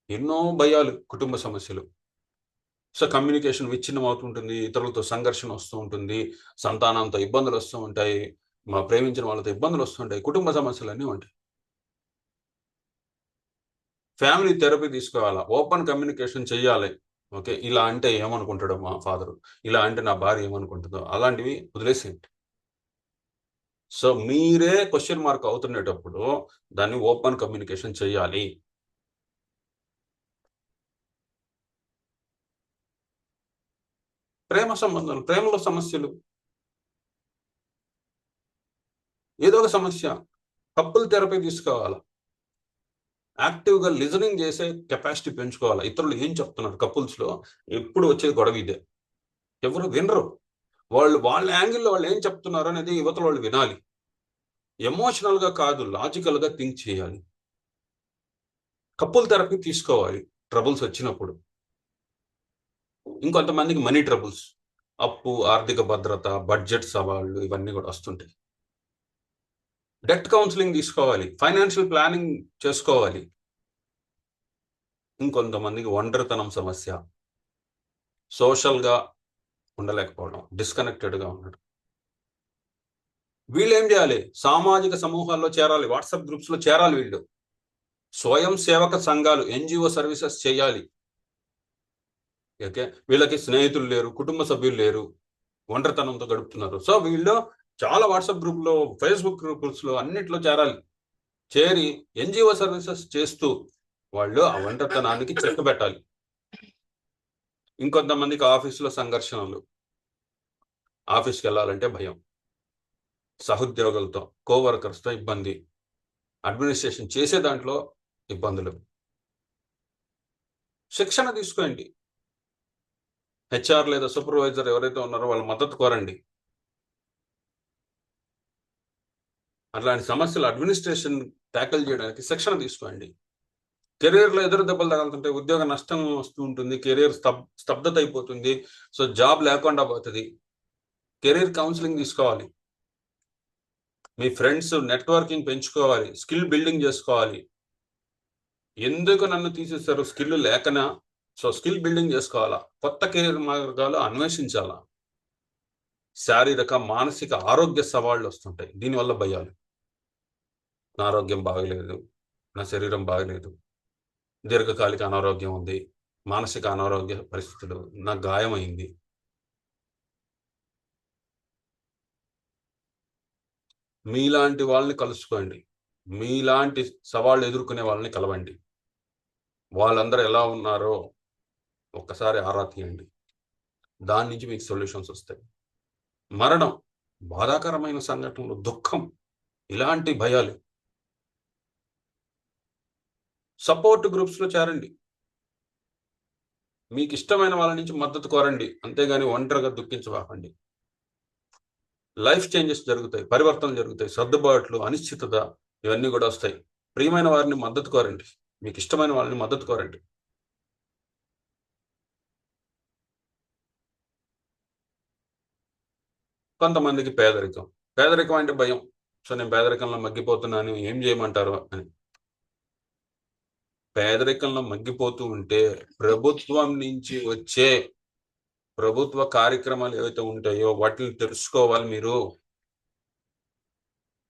ఎన్నో భయాలు, కుటుంబ సమస్యలు. సో కమ్యూనికేషన్ విచ్ఛిన్నం అవుతుంటుంది, ఇతరులతో సంఘర్షణ వస్తూ ఉంటుంది, సంతానంతో ఇబ్బందులు వస్తూ ఉంటాయి, మా ప్రేమించిన వాళ్ళతో ఇబ్బందులు వస్తుంటాయి, కుటుంబ సమస్యలన్నీ ఉంటాయి. ఫ్యామిలీ థెరపీ తీసుకోవాలా, ఓపెన్ కమ్యూనికేషన్ చెయ్యాలి. ఓకే, ఇలా అంటే ఏమనుకుంటాడో మా ఫాదరు, ఇలా అంటే నా భార్య ఏమనుకుంటుందో, అలాంటివి వదిలేసేయండి. సో మీరే క్వశ్చన్ మార్క్ అవుతున్నప్పుడు దాన్ని ఓపెన్ కమ్యూనికేషన్ చేయాలి. ప్రేమ సంబంధాలు, ప్రేమలో సమస్యలు, ఏదో ఒక సమస్య, కపుల్ థెరపీ తీసుకోవాలా. యాక్టివ్గా లిజనింగ్ చేసే కెపాసిటీ పెంచుకోవాలి. ఇతరులు ఏం చెప్తున్నారు, కపుల్స్లో ఎప్పుడు వచ్చే గొడవ ఇదే. ఎవరు వినరు, వాళ్ళ యాంగిల్లో వాళ్ళు ఏం చెప్తున్నారు అనేది యువతల వాళ్ళు వినాలి. ఎమోషనల్గా కాదు, లాజికల్గా థింక్ చేయాలి. కపుల్ థెరపీ తీసుకోవాలి ట్రబుల్స్ వచ్చినప్పుడు. ఇంకొంతమందికి మనీ ట్రబుల్స్, అప్పు, ఆర్థిక భద్రత, బడ్జెట్ సవాళ్ళు, ఇవన్నీ కూడా వస్తుంటాయి. డెట్ కౌన్సిలింగ్ తీసుకోవాలి, ఫైనాన్షియల్ ప్లానింగ్ చేసుకోవాలి. ఇంకొంతమందికి ఒంటరితనం సమస్య, సోషల్గా ఉండలేకపోవడం, డిస్కనెక్టెడ్గా ఉండడం. వీళ్ళు ఏం చేయాలి? సామాజిక సమూహాల్లో చేరాలి, వాట్సాప్ గ్రూప్స్లో చేరాలి. వీళ్ళు స్వయం సేవక సంఘాలు, ఎన్జిఓ సర్వీసెస్ చేయాలి. ఓకే, వీళ్ళకి స్నేహితులు లేరు, కుటుంబ సభ్యులు లేరు, ఒంటరితనంతో గడుపుతున్నారు. సో వీళ్ళు చాలా వాట్సాప్ గ్రూప్లో, ఫేస్బుక్ గ్రూప్స్లో అన్నిట్లో చేరాలి. చేరి ఎన్జిఓ సర్వీసెస్ చేస్తూ వాళ్ళు ఆ ఒంటరితనానికి చెక్ పెట్టాలి. ఇంకొంతమందికి ఆఫీసులో సంఘర్షణలు, ఆఫీస్కి వెళ్ళాలంటే భయం, సహోద్యోగులతో, కోవర్కర్స్తో ఇబ్బంది, అడ్మినిస్ట్రేషన్ చేసే దాంట్లో ఇబ్బందులు. శిక్షణ తీసుకోండి. హెచ్ఆర్ లేదా సూపర్వైజర్ ఎవరైతే ఉన్నారో వాళ్ళ మద్దతు కోరండి. అట్లాంటి సమస్యలు అడ్మినిస్ట్రేషన్ ట్యాకిల్ చేయడానికి శిక్షణ తీసుకోండి. కెరీర్లో ఎదురు దెబ్బలు తగులుతుంటే ఉద్యోగ నష్టం వస్తూ ఉంటుంది, కెరీర్ స్తబ్దత అయిపోతుంది, సో జాబ్ లేకుండా పోతుంది. కెరీర్ కౌన్సిలింగ్ తీసుకోవాలి. మీ ఫ్రెండ్స్ నెట్వర్కింగ్ పెంచుకోవాలి, స్కిల్ బిల్డింగ్ చేసుకోవాలి. ఎందుకు నన్ను తీసేస్తారు, స్కిల్ లేకనా? సో స్కిల్ బిల్డింగ్ చేసుకోవాలా, కొత్త కెరీర్ మార్గాలు అన్వేషించాలా. శారీరక, మానసిక ఆరోగ్య సవాళ్ళు వస్తుంటాయి, దీనివల్ల భయాలు. నా ఆరోగ్యం బాగలేదు, నా శరీరం బాగలేదు, దీర్ఘకాలిక అనారోగ్యం ఉంది, మానసిక అనారోగ్య పరిస్థితులు, నాకు గాయమైంది. మీలాంటి వాళ్ళని కలుసుకోండి. మీలాంటి సవాళ్ళు ఎదుర్కొనే వాళ్ళని కలవండి. వాళ్ళందరూ ఎలా ఉన్నారో ఒక్కసారి ఆరా తీయండి. దాని నుంచి మీకు సొల్యూషన్స్ వస్తాయి. మరణం, బాధాకరమైన సంఘటనలు, దుఃఖం, ఇలాంటి భయాలు. సపోర్ట్ గ్రూప్స్‌లో చేరండి. మీకు ఇష్టమైన వాళ్ళ నుంచి మద్దతు కోరండి. అంతేగాని ఒంటరిగా దుఃఖించబాకండి. లైఫ్ చేంజెస్ జరుగుతాయి, పరివర్తనలు జరుగుతాయి, సర్దుబాట్లు, అనిశ్చితత ఇవన్నీ కూడా వస్తాయి. ప్రియమైన వారిని మద్దతు కోరండి. మీకు ఇష్టమైన వాళ్ళని మద్దతు కోరండి. కొంతమందికి పేదరికం. పేదరికం అంటే భయం. సో నేను పేదరికంలో మగ్గిపోతున్నాను, ఏం చేయమంటారు అని. పేదరికంలో మగ్గిపోతూ ఉంటే ప్రభుత్వం నుంచి వచ్చే ప్రభుత్వ కార్యక్రమాలు ఏవైతే ఉంటాయో వాటిని తెలుసుకోవాలి మీరు.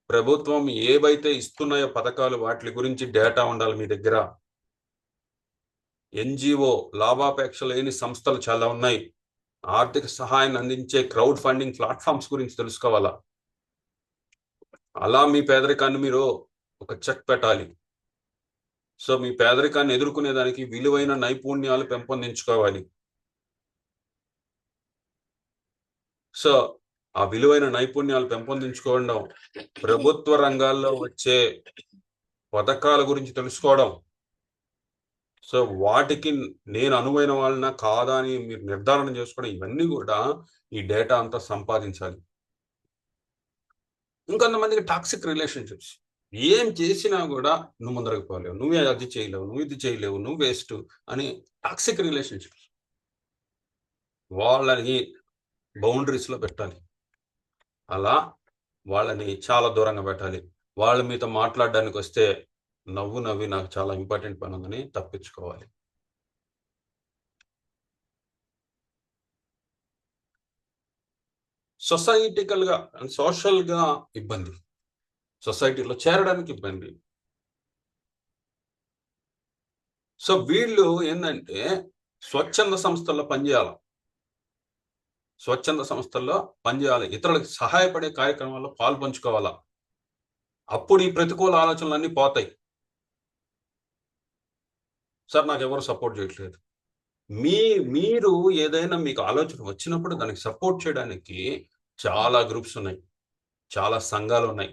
ప్రభుత్వం ఏవైతే ఇస్తున్నాయో పథకాలు వాటి గురించి డేటా ఉండాలి మీ దగ్గర. ఎన్జిఓ, లాభాపేక్ష లేని సంస్థలు చాలా ఉన్నాయి. ఆర్థిక సహాయాన్ని అందించే క్రౌడ్ ఫండింగ్ ప్లాట్ఫామ్స్ గురించి తెలుసుకోవాలా. అలా మీ పేదరికాన్ని మీరు ఒక చెక్ పెట్టాలి. సో మీ పేదరికాన్ని ఎదుర్కొనేదానికి విలువైన నైపుణ్యాలు పెంపొందించుకోవాలి. సో ఆ విలువైన నైపుణ్యాలు పెంపొందించుకోవడం, ప్రభుత్వ రంగాల్లో వచ్చే పథకాల గురించి తెలుసుకోవడం, సో వాటికి నేను అనువైన వాళ్ళనా కాదా అని మీరు నిర్ధారణ చేసుకోవడం, ఇవన్నీ కూడా ఈ డేటా అంతా సంపాదించాలి. ఇంకొంతమందికి టాక్సిక్ రిలేషన్షిప్స్. ఏం చేసినా కూడా నువ్వు ముందరకు పోలేవు, నువ్వే అది చేయలేవు, నువ్వు ఇది చేయలేవు, నువ్వు వేస్ట్ అని టాక్సిక్ రిలేషన్షిప్స్. వాళ్ళని బౌండరీస్లో పెట్టాలి. అలా వాళ్ళని చాలా దూరంగా పెట్టాలి. వాళ్ళు మీతో మాట్లాడడానికి వస్తే నవ్వి నాకు చాలా ఇంపార్టెంట్ పని ఉందని తప్పించుకోవాలి. సొసైటికల్‌గా, సోషల్‌గా ఇబ్బంది. సొసైటీలో చేరడానికి ఇబ్బంది. సో వీళ్ళు ఏందంటే స్వచ్ఛంద సంస్థల్లో పనిచేయాల. స్వచ్ఛంద సంస్థల్లో పనిచేయాలి. ఇతరులకు సహాయపడే కార్యక్రమాల్లో పాలుపంచుకోవాలా. అప్పుడు ఈ ప్రతికూల ఆలోచనలన్నీ పోతాయి. సార్ నాకెవరు సపోర్ట్ చేయట్లేదు. మీరు ఏదైనా మీకు ఆలోచన వచ్చినప్పుడు దానికి సపోర్ట్ చేయడానికి చాలా గ్రూప్స్ ఉన్నాయి. చాలా సంఘాలున్నాయి.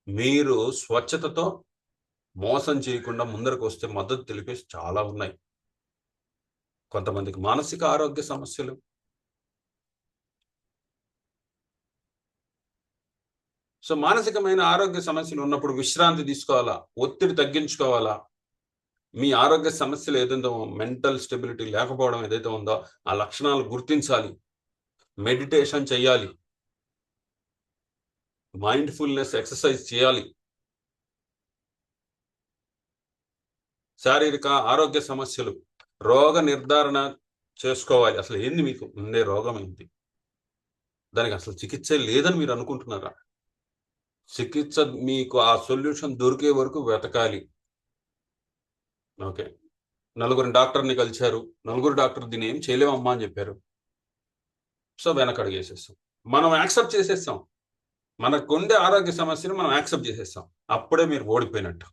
మీరు స్వచ్ఛతతో మోసం చేయకుండా ముందరకు వస్తే మద్దతు తెలిపేసి చాలా ఉన్నాయి. కొంతమందికి మానసిక ఆరోగ్య సమస్యలు. సో మానసికమైన ఆరోగ్య సమస్యలు ఉన్నప్పుడు విశ్రాంతి తీసుకోవాలా, ఒత్తిడి తగ్గించుకోవాలా. మీ ఆరోగ్య సమస్యలు ఏదైతే మెంటల్ స్టెబిలిటీ లేకపోవడం ఏదైతే ఉందో ఆ లక్షణాలు గుర్తించాలి. మెడిటేషన్ చేయాలి. మైండ్ఫుల్నెస్ ఎక్సర్సైజ్ చేయాలి. శారీరక ఆరోగ్య సమస్యలు, రోగ నిర్ధారణ చేసుకోవాలి. అసలు ఏంది మీకు ఉండే రోగం ఏంటి? దానికి అసలు చికిత్స లేదని మీరు అనుకుంటున్నారా? చికిత్స మీకు ఆ సొల్యూషన్ దొరికే వరకు వెతకాలి. ఓకే. నలుగురు డాక్టర్ని కలిశారు. నలుగురు డాక్టర్ దీన్ని ఏం చేయలేమమ్మా అని చెప్పారు. సో వెనకడుగేసేస్తాం. మనం యాక్సెప్ట్ చేసేస్తాం. మనకుండే ఆరోగ్య సమస్యను మనం యాక్సెప్ట్ చేసేస్తాం. అప్పుడే మీరు ఓడిపోయినట్టు.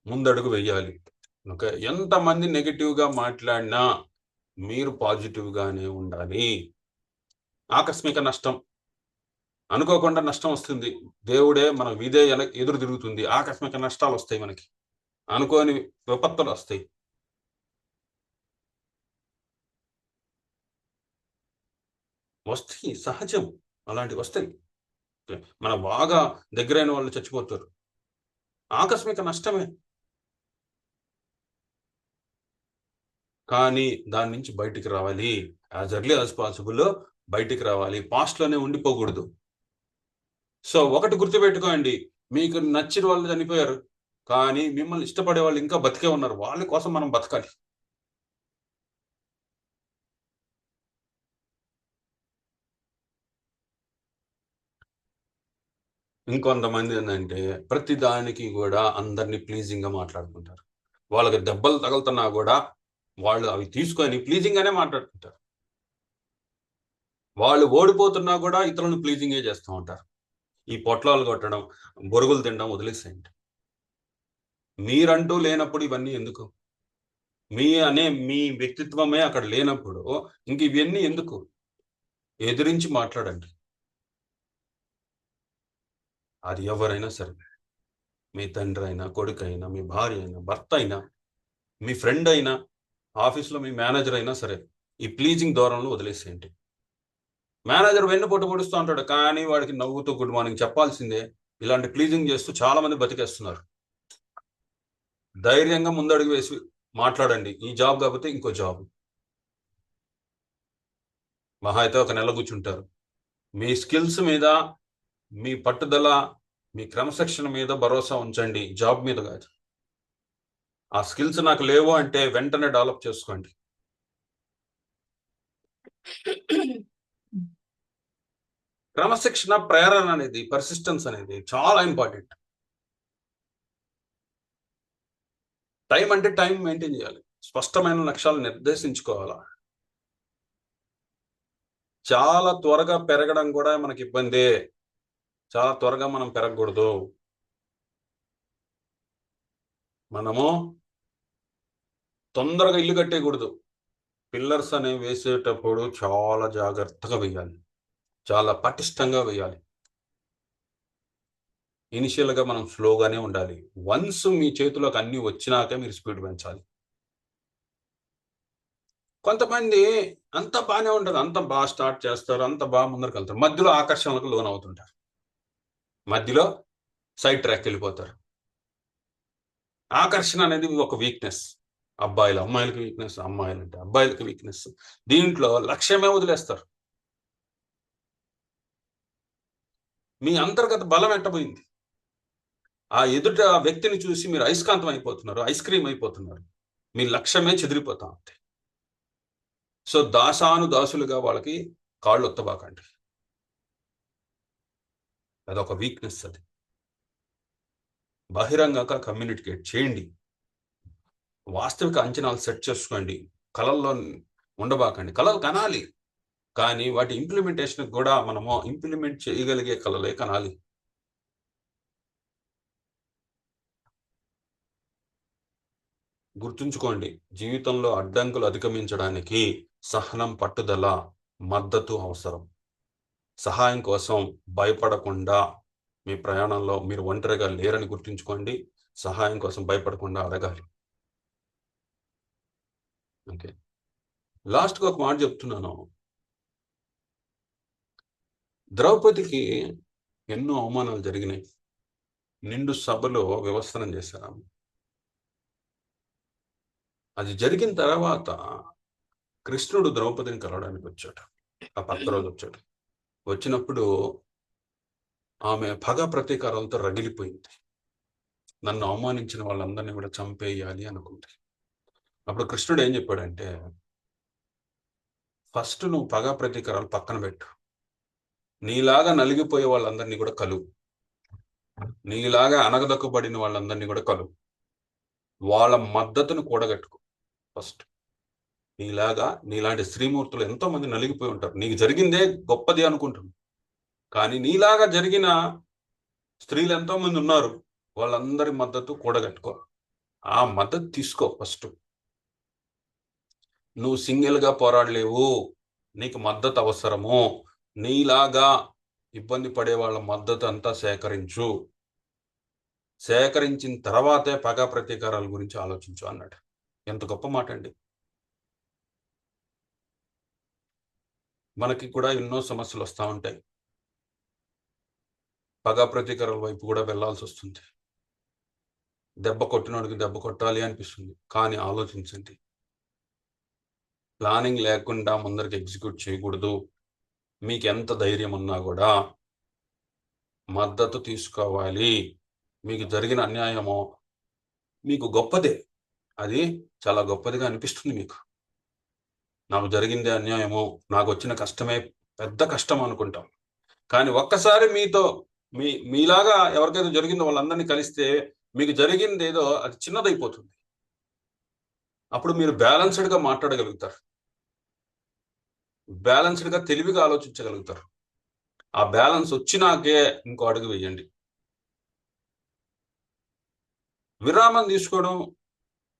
ముందడుగు వెయ్యాలి. ఓకే. ఎంతమంది నెగటివ్‌గా మాట్లాడినా మీరు పాజిటివ్‌గానే ఉండాలి. ఆకస్మిక నష్టం. అనుకోకుండా నష్టం వస్తుంది. దేవుడే మన విధే ఎదురు తిరుగుతుంది. ఆకస్మిక నష్టాలొస్తాయి మనకి. అనుకోని విపత్తులొస్తాయి. వస్తాయి. సహజం. అలాంటివొస్తాయి. మన బాగా దగ్గరైన వాళ్ళు చచ్చిపోతారు. ఆకస్మిక నష్టమే. కానీ దాని నుంచి బయటికి రావాలి. యాజ్ ఎర్లీ యాజ్ పాసిబుల్ బయటికి రావాలి. పాస్ట్‌లోనే ఉండిపోకూడదు. సో ఒకటి గుర్తుపెట్టుకోండి. మీకు నచ్చిన వాళ్ళు చనిపోయారు. కానీ మిమ్మల్ని ఇష్టపడే వాళ్ళు ఇంకా బతికే ఉన్నారు. వాళ్ళ కోసం మనం బతకాలి. ఇంకొంతమంది ఏంటంటే ప్రతి దానికి కూడా అందరినీ ప్లీజింగ్గా మాట్లాడుకుంటారు. వాళ్ళకి దెబ్బలు తగులుతున్నా కూడా వాళ్ళు అవి తీసుకొని ప్లీజింగ్గానే మాట్లాడుకుంటారు. వాళ్ళు ఓడిపోతున్నా కూడా ఇతరులను ప్లీజింగే చేస్తూ ఉంటారు. ఈ పొట్లాలు కొట్టడం, బొరుగులు తినడం వదిలేసేయండి. మీరంటూ లేనప్పుడు ఇవన్నీ ఎందుకు? మీ వ్యక్తిత్వమే అక్కడ లేనప్పుడు ఇంక ఇవన్నీ ఎందుకు? ఎదిరించి మాట్లాడండి. అది ఎవరైనా సరే, మీ తండ్రి అయినా, కొడుకు అయినా, మీ భార్య అయినా, భర్త అయినా, మీ ఫ్రెండ్ అయినా, ఆఫీస్లో మీ మేనేజర్ అయినా సరే, ఈ ప్లీజింగ్ ధోరణులు వదిలేసేయండి. మేనేజర్ వెన్నుపోటు పొడుస్తూ ఉంటాడు, కానీ వాడికి నవ్వుతూ గుడ్ మార్నింగ్ చెప్పాల్సిందే. ఇలాంటి ప్లీజింగ్ చేస్తూ చాలా మంది బతికేస్తున్నారు. ధైర్యంగా ముందడుగు వేసి మాట్లాడండి. ఈ జాబ్ కాకపోతే ఇంకో జాబ్. మహా అయితే ఒక నెల కూర్చుంటారు. మీ స్కిల్స్ మీద, మీ పట్టుదల, మీ క్రమశిక్షణ మీద భరోసా ఉంచండి, జాబ్ మీద కాదు. ఆ స్కిల్స్ నాకు లేవు అంటే వెంటనే డెవలప్ చేసుకోండి. క్రమశిక్షణ, ప్రేరణ అనేది, పర్సిస్టెన్స్ అనేది చాలా ఇంపార్టెంట్. టైం అంటే టైం మెయింటైన్ చేయాలి. స్పష్టమైన లక్ష్యాలు నిర్దేశించుకోవాలా. చాలా త్వరగా పెరగడం కూడా మనకి ఇబ్బందే. చాలా త్వరగా మనం పెరగకూడదు. మనము తొందరగా ఇల్లు కట్టేయకూడదు. పిల్లర్స్ అనేవి వేసేటప్పుడు చాలా జాగ్రత్తగా వేయాలి, చాలా పటిష్టంగా వేయాలి. ఇనిషియల్గా మనం స్లోగానే ఉండాలి. వన్స్ మీ చేతిలోకి అన్ని వచ్చినాకే మీరు స్పీడ్ పెంచాలి. కొంతమంది అంత బాగానే ఉంటుంది, అంత బాగా స్టార్ట్ చేస్తారు, అంత బాగా ముందరికి వెళ్తారు, మధ్యలో ఆకర్షణలకు లోన్ అవుతుంటారు, మధ్యలో సైడ్ ట్రాక్ వెళ్ళిపోతారు. ఆకర్షణ అనేది ఒక వీక్నెస్. అబ్బాయిలు అమ్మాయిలకి వీక్నెస్, అమ్మాయిలు అంటే అబ్బాయిలకి వీక్నెస్. దీంట్లో లక్ష్యమే వదిలేస్తారు. మీ అంతర్గత బలం ఎట్టబోయింది? ఆ ఎదుట వ్యక్తిని చూసి మీరు అయస్కాంతం అయిపోతున్నారు, ఐస్ క్రీమ్ అయిపోతున్నారు. మీ లక్ష్యమే చెదిరిపోతా ఉంది. సో దాసులుగా వాళ్ళకి కాళ్ళు ఒత్తబాకండి. అదొక వీక్నెస్. అది బహిరంగంగా కమ్యూనికేట్ చేయండి. వాస్తవిక అంచనాలు సెట్ చేసుకోండి. కళల్లో ఉండబాకండి. కళలు కనాలి, కానీ వాటి ఇంప్లిమెంటేషన్ కూడా మనము ఇంప్లిమెంట్ చేయగలిగే కళలే కనాలి. గుర్తుంచుకోండి, జీవితంలో అడ్డంకులు అధిగమించడానికి సహనం, పట్టుదల, మద్దతు అవసరం. సహాయం కోసం భయపడకుండా, మీ ప్రయాణంలో మీరు ఒంటరిగా లేరని గుర్తుంచుకోండి. సహాయం కోసం భయపడకుండా అడగాలి. ఓకే, లాస్ట్గా ఒక మాట చెప్తున్నాను. ద్రౌపదికి ఎన్నో అవమానాలు జరిగినాయి. నిండు సభలో వ్యవస్థనం చేశారు. అది జరిగిన తర్వాత కృష్ణుడు ద్రౌపదిని కలవడానికి వచ్చాడు. ఆ పక్క రోజు వచ్చాడు. వచ్చినప్పుడు ఆమె పగ ప్రతీకారాలతో రగిలిపోయింది. నన్ను అవమానించిన వాళ్ళందరినీ కూడా చంపేయాలి అనుకుంది. అప్పుడు కృష్ణుడు ఏం చెప్పాడంటే, ఫస్ట్ నువ్వు పగ ప్రతీకారాలు పక్కన పెట్టు. నీలాగా నలిగిపోయే వాళ్ళందరినీ కూడా కలువు. నీలాగా అనగదొక్కబడిన వాళ్ళందరినీ కూడా కలువు. వాళ్ళ మద్దతును కూడగట్టుకో ఫస్ట్. నీలాంటి స్త్రీమూర్తులు ఎంతో మంది నలిగిపోయి ఉంటారు. నీకు జరిగిందే గొప్పది అనుకుంటున్నావు, కానీ నీలాగా జరిగిన స్త్రీలు ఎంతో మంది ఉన్నారు. వాళ్ళందరి మద్దతు కూడగట్టుకో. ఆ మద్దతు తీసుకో ఫస్ట్. నువ్వు సింగిల్గా పోరాడలేవు, నీకు మద్దతు అవసరము. నీలాగా ఇబ్బంది పడే వాళ్ళ మద్దతు అంతా సేకరించు. సేకరించిన తర్వాతే పగ ప్రతీకారాల గురించి ఆలోచించు అన్నాడు. ఎంత గొప్ప మాట అండి. మనకి కూడా ఎన్నో సమస్యలు వస్తూ ఉంటాయి. పగ ప్రతీకారాల వైపు కూడా వెళ్లాల్సి వస్తుంది. దెబ్బ కొట్టినోడికి దెబ్బ కొట్టాలి అనిపిస్తుంది, కానీ ఆలోచించండి. ప్లానింగ్ లేకుండా ముందరికి ఎగ్జిక్యూట్ చేయకూడదు. మీకు ఎంత ధైర్యం ఉన్నా కూడా మద్దతు తీసుకోవాలి. మీకు జరిగిన అన్యాయమో మీకు గొప్పదే, అది చాలా గొప్పదిగా అనిపిస్తుంది. మీకు నాకు జరిగిందే అన్యాయమో, నాకు వచ్చిన కష్టమే పెద్ద కష్టం అనుకుంటాం. కానీ ఒక్కసారి మీతో మీలాగా ఎవరికైతే జరిగిందో వాళ్ళందరినీ కలిస్తే మీకు జరిగింది ఏదో అది చిన్నదైపోతుంది. అప్పుడు మీరు బ్యాలెన్స్డ్ గా మాట్లాడగలుగుతారు, బ్యాలెన్స్డ్ గా తెలివిగా ఆలోచించగలుగుతారు. ఆ బ్యాలెన్స్ వచ్చినాకే ఇంకో అడుగు వేయండి. విరామం తీసుకోవడం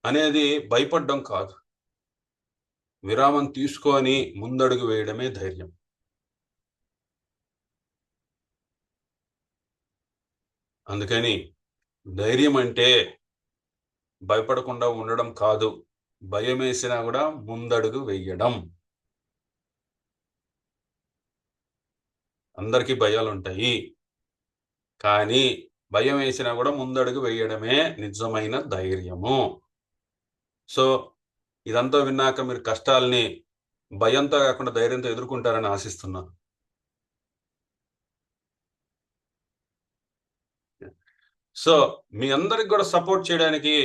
అనేది భయపడడం కాదు, విరామం తీసుకొని ముందడుగు వేయడమే ధైర్యం. అందుకని ధైర్యం అంటే భయపడకుండా ఉండడం కాదు, భయం వేసినా కూడా ముందడుగు వేయడం. అందరికీ భయాలు ఉంటాయి, కానీ భయం వేసినా కూడా ముందడుగు వేయడమే నిజమైన ధైర్యము. సో ఇదంతా విన్నాక మీరు కష్టాల్ని భయంతో కాకుండా ధైర్యంతో ఎదుర్కొంటారని ఆశిస్తున్నాను. సో మీ అందరికి కూడా సపోర్ట్ చేయడానికి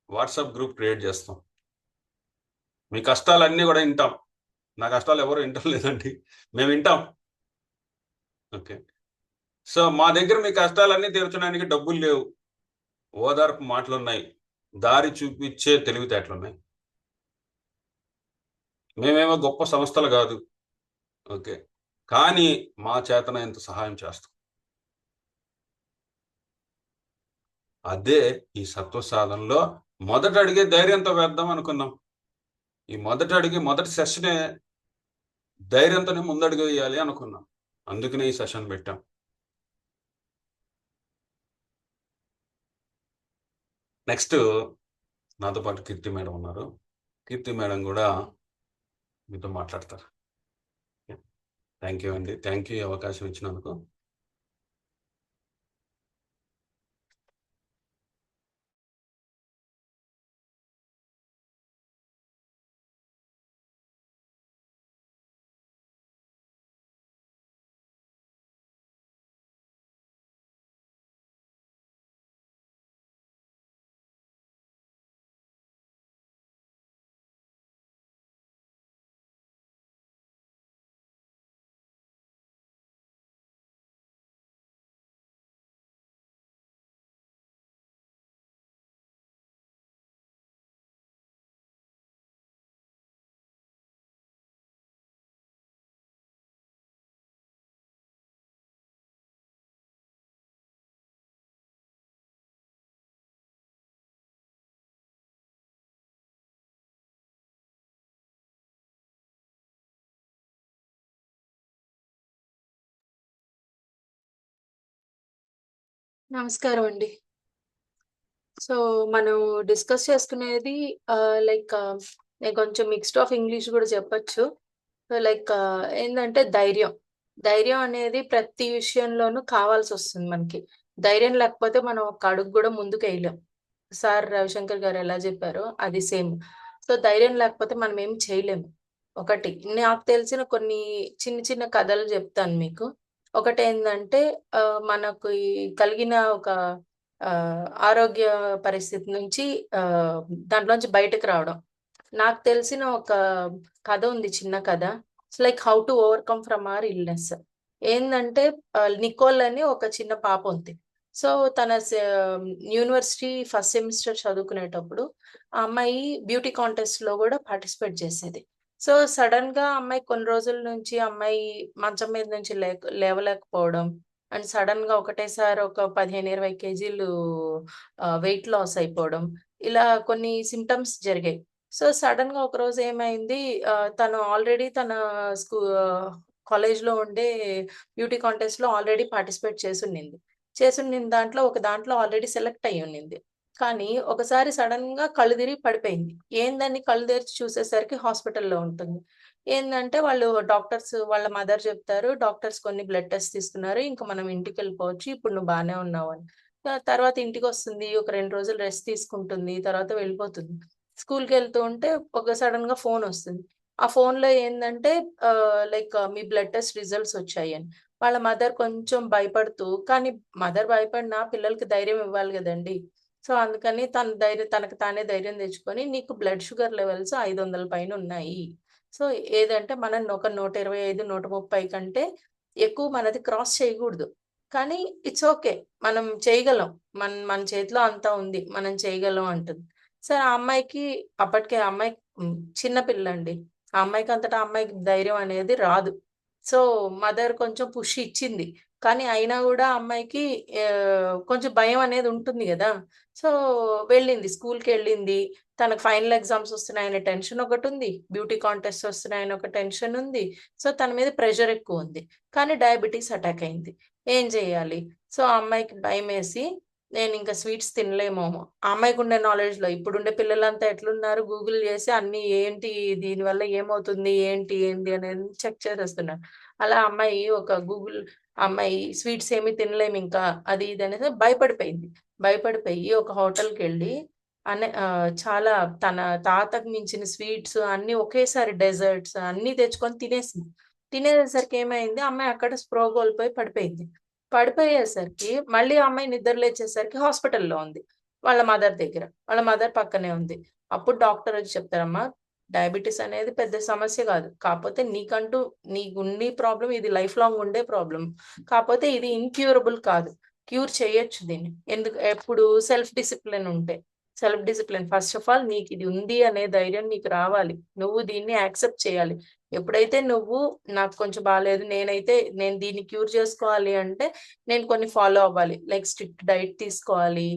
వాట్సాప్ గ్రూప్ క్రియేట్ చేస్తాం. మీ కష్టాలన్నీ కూడా వింటాం. నా కష్టాలు ఎవరు వింటం లేదండి, మేము వింటాం. ఓకే. సో మా దగ్గర మీ కష్టాలన్నీ తీర్చడానికి డబ్బులు లేవు, ఓదార్పు మాటలున్నాయి, దారి చూపించే తెలివితేటలున్నాయి. మేమేమో గొప్ప సంస్థలు కాదు, ఓకే, కానీ మా చేతనైనంత సహాయం చేస్తాం. అదే ఈ సత్వ సాధనలో మొదట అడిగే ధైర్యంతో వేద్దాం అనుకున్నాం. ఈ మొదట అడిగి మొదటి సెషనే ధైర్యంతోనే ముందడుగు వేయాలి అనుకున్నాం, అందుకనే ఈ సెషన్ పెట్టాం. నెక్స్ట్ నాతో పాటు కీర్తి మేడం ఉన్నారు. కీర్తి మేడం కూడా మీతో మాట్లాడతారు. థ్యాంక్ యూ అండి, థ్యాంక్ యూ అవకాశం ఇచ్చినందుకు. నమస్కారం అండి. సో, మనం డిస్కస్ చేసుకునేది లైక్ నేను కొంచెం మిక్స్డ్ ఆఫ్ ఇంగ్లీష్ గూడా చెప్పొచ్చు. లైక్ ఏందంటే ధైర్యం. ధైర్యం అనేది ప్రతి విషయంలోనూ కావాల్సొస్తుంది మనకి. ధైర్యం లేకపోతే మనం ఒక అడుగు గూడా ముందుకేయలేం. సార్ రవిశంకర్ గారు ఎలా జెప్పారో అది సేమ్. సో, ధైర్యం లేకపోతే మనం ఏమి చేయలేము. ఒకటి నాకు తెలిసిన కొన్ని చిన్న చిన్న కథలు జెప్తాను మీకు. ఒకటేందంటే మనకు ఈ కలిగిన ఒక ఆరోగ్య పరిస్థితి నుంచి ఆహ్, దాంట్లోంచి బయటకి రావడం. నాకు తెలిసిన ఒక కథ ఉంది, చిన్న కథ. It's like how to overcome from our illness. ఏందంటే నికోల్ అని ఒక చిన్న పాప ఉంది. సో, తన యూనివర్సిటీ ఫస్ట్ సెమిస్టర్ చదువుకునేటప్పుడు ఆ అమ్మాయి బ్యూటీ కాంటెస్ట్‌లో గూడా పార్టిసిపేట్ చేసేది. సో, సడెన్‌గా ఆ అమ్మాయి కొన్ని రోజుల నుంచి ఆ అమ్మాయి మంచం మీద నుంచి లేవలేకపోవడం అండ్ సడెన్‌గా ఒకటేసారి ఒక 15, 20 కేజీలు వెయిట్ లాస్ అయిపోవడం. ఇలా కొన్ని సింప్టమ్స్ జరిగాయి. సో, సడెన్‌గా ఒకరోజు ఏమైంది, తను ఆల్రెడీ తన స్కూ కాలేజ్‌లో ఉండే బ్యూటీ కాంటెస్ట్‌లో ఆల్రెడీ పార్టిసిపేట్ చేసున్నిన దాంట్లో ఒక దాంట్లో ఆల్రెడీ సెలెక్ట్ అయ్యున్నింది. కానీ ఒకసారి సడెన్‌గా కళ్ళు తిరిగి పడిపోయింది. ఏందని కళ్ళు తెరిచి చూసేసరికి హాస్పిటల్‌లో ఉంటుంది. ఏందంటే వాళ్ళు డాక్టర్స్ వాళ్ళ మదర్ చెప్తారు, "డాక్టర్స్ కొన్ని బ్లడ్ టెస్ట్ తీసుకున్నారు. ఇంక మనం ఇంటికెళ్ళిపోవచ్చు. ఇప్పుడు నువ్వు బానే ఉన్నావు" అని. తర్వాత ఇంటికొస్తుంది. ఒక 2 రోజులు రెస్ట్ తీసుకుంటుంది. తర్వాత వెళ్ళిపోతుంది. స్కూల్‌కెళ్తూ ఉంటే ఒక సడెన్‌గా ఫోనొస్తుంది. ఆ ఫోన్‌లో ఏందంటే లైక్ మీ బ్లడ్ టెస్ట్ రిజల్ట్స్ వచ్చాయని. వాళ్ళ మదర్ కొంచెం భయపడుతూ, కానీ మదర్ భయపడినా పిల్లలకి ధైర్యం ఇవ్వాలి గదండీ! సో, అందుకని తనకు తానే ధైర్యం తెచ్చుకొని, "నీకు బ్లడ్ షుగర్ లెవెల్స్ 500 పైనున్నాయి. సో, ఏదంటే మనం ఒక 125, 130 కంటే ఎక్కువ మనది క్రాస్ చేయకూడదు. కానీ ఇట్స్ ఓకే. మనం చేయగలం. మన చేతిలో అంతా ఉంది. మనం చేయగలం అంటుంది. సరే ఆ అమ్మాయికి అప్పటికే ఆ అమ్మాయి చిన్న పిల్లండి. ఆ అమ్మాయికి అంతటా ఆ అమ్మాయికి ధైర్యం అనేది రాదు. సో, మదర్ కొంచెం పుష్ ఇచ్చింది. కానీ అయినా గూడా అమ్మాయికి కొంచెం భయం అనేది ఉంటుంది గదా! సో, వెళ్ళింది. స్కూల్‌కెళ్ళింది. తనకు ఫైనల్ ఎగ్జామ్స్ వస్తున్నాయనే టెన్షన్ ఒకటుంది. బ్యూటీ కాంటెస్ట్స్ వస్తున్నాయని ఒక టెన్షన్ ఉంది. సో, తన మీద ప్రెషర్ ఎక్కువుంది. కానీ డయాబెటిస్ అటాక్ అయింది. ఏం జేయాలి? సో, ఆ అమ్మాయికి భయమేసి నేనింక స్వీట్స్ తినలేమేమో. ఆ అమ్మాయికుండే నాలెడ్జ్‌లో ఇప్పుడుండే పిల్లలంతా ఎట్లున్నారు? గూగుల్ జేసి అన్నీ ఏంటి? దీనివల్ల ఏమవుతుంది? ఏంటి అనేది చెక్ చేసేస్తున్నారు. అలా అమ్మాయి ఒక గూగుల్ అమ్మాయి స్వీట్స్ ఏమి తినలేమింకా అది ఇది అనేసి భయపడిపోయింది. భయపడిపోయి ఒక హోటల్‌కెళ్ళి చాలా తన తాతకు మించిన స్వీట్స్ అన్నీ ఒకేసారి డెజర్ట్స్ అన్నీ తెచ్చుకొని తినేసింది. తినేసరికి ఏమైంది? ఆ అమ్మాయి అక్కడ స్పృహ కోల్పోయి పడిపోయింది. పడిపోయేసరికి మళ్ళీ ఆ అమ్మాయి నిద్ర లేచేసరికి హాస్పిటల్‌లో ఉంది. వాళ్ళ మదర్ దగ్గర. వాళ్ళ మదర్ పక్కనే ఉంది. అప్పుడు డాక్టరొచ్చి చెప్తారమ్మా, డయాబెటిస్ అనేది పెద్ద సమస్య గాదు. కాపోతే నీకుండి ప్రాబ్లమ్ ఇది లైఫ్ లాంగ్ ఉండే ప్రాబ్లమ్. కాపోతే ఇది ఇన్‌క్యూరబుల్ కాదు. క్యూర్ చేయొచ్చు దీన్ని. ఎప్పుడు సెల్ఫ్ డిసిప్లిన్ ఉంటే. Self discipline first of all నీకిది ఉంది అనే ధైర్యం నీకు రావాలి. నువ్వు దీన్ని యాక్సెప్ట్ చేయాలి. ఎప్పుడైతే నువ్వు నాకు కొంచెం బాలేదు. నేను దీన్ని క్యూర్ చేసుకోవాలి అంటే, నేను కొన్ని ఫాలో అవ్వాలి. లైక్ స్ట్రిక్ట్ డైట్ తీసుకోవాలి.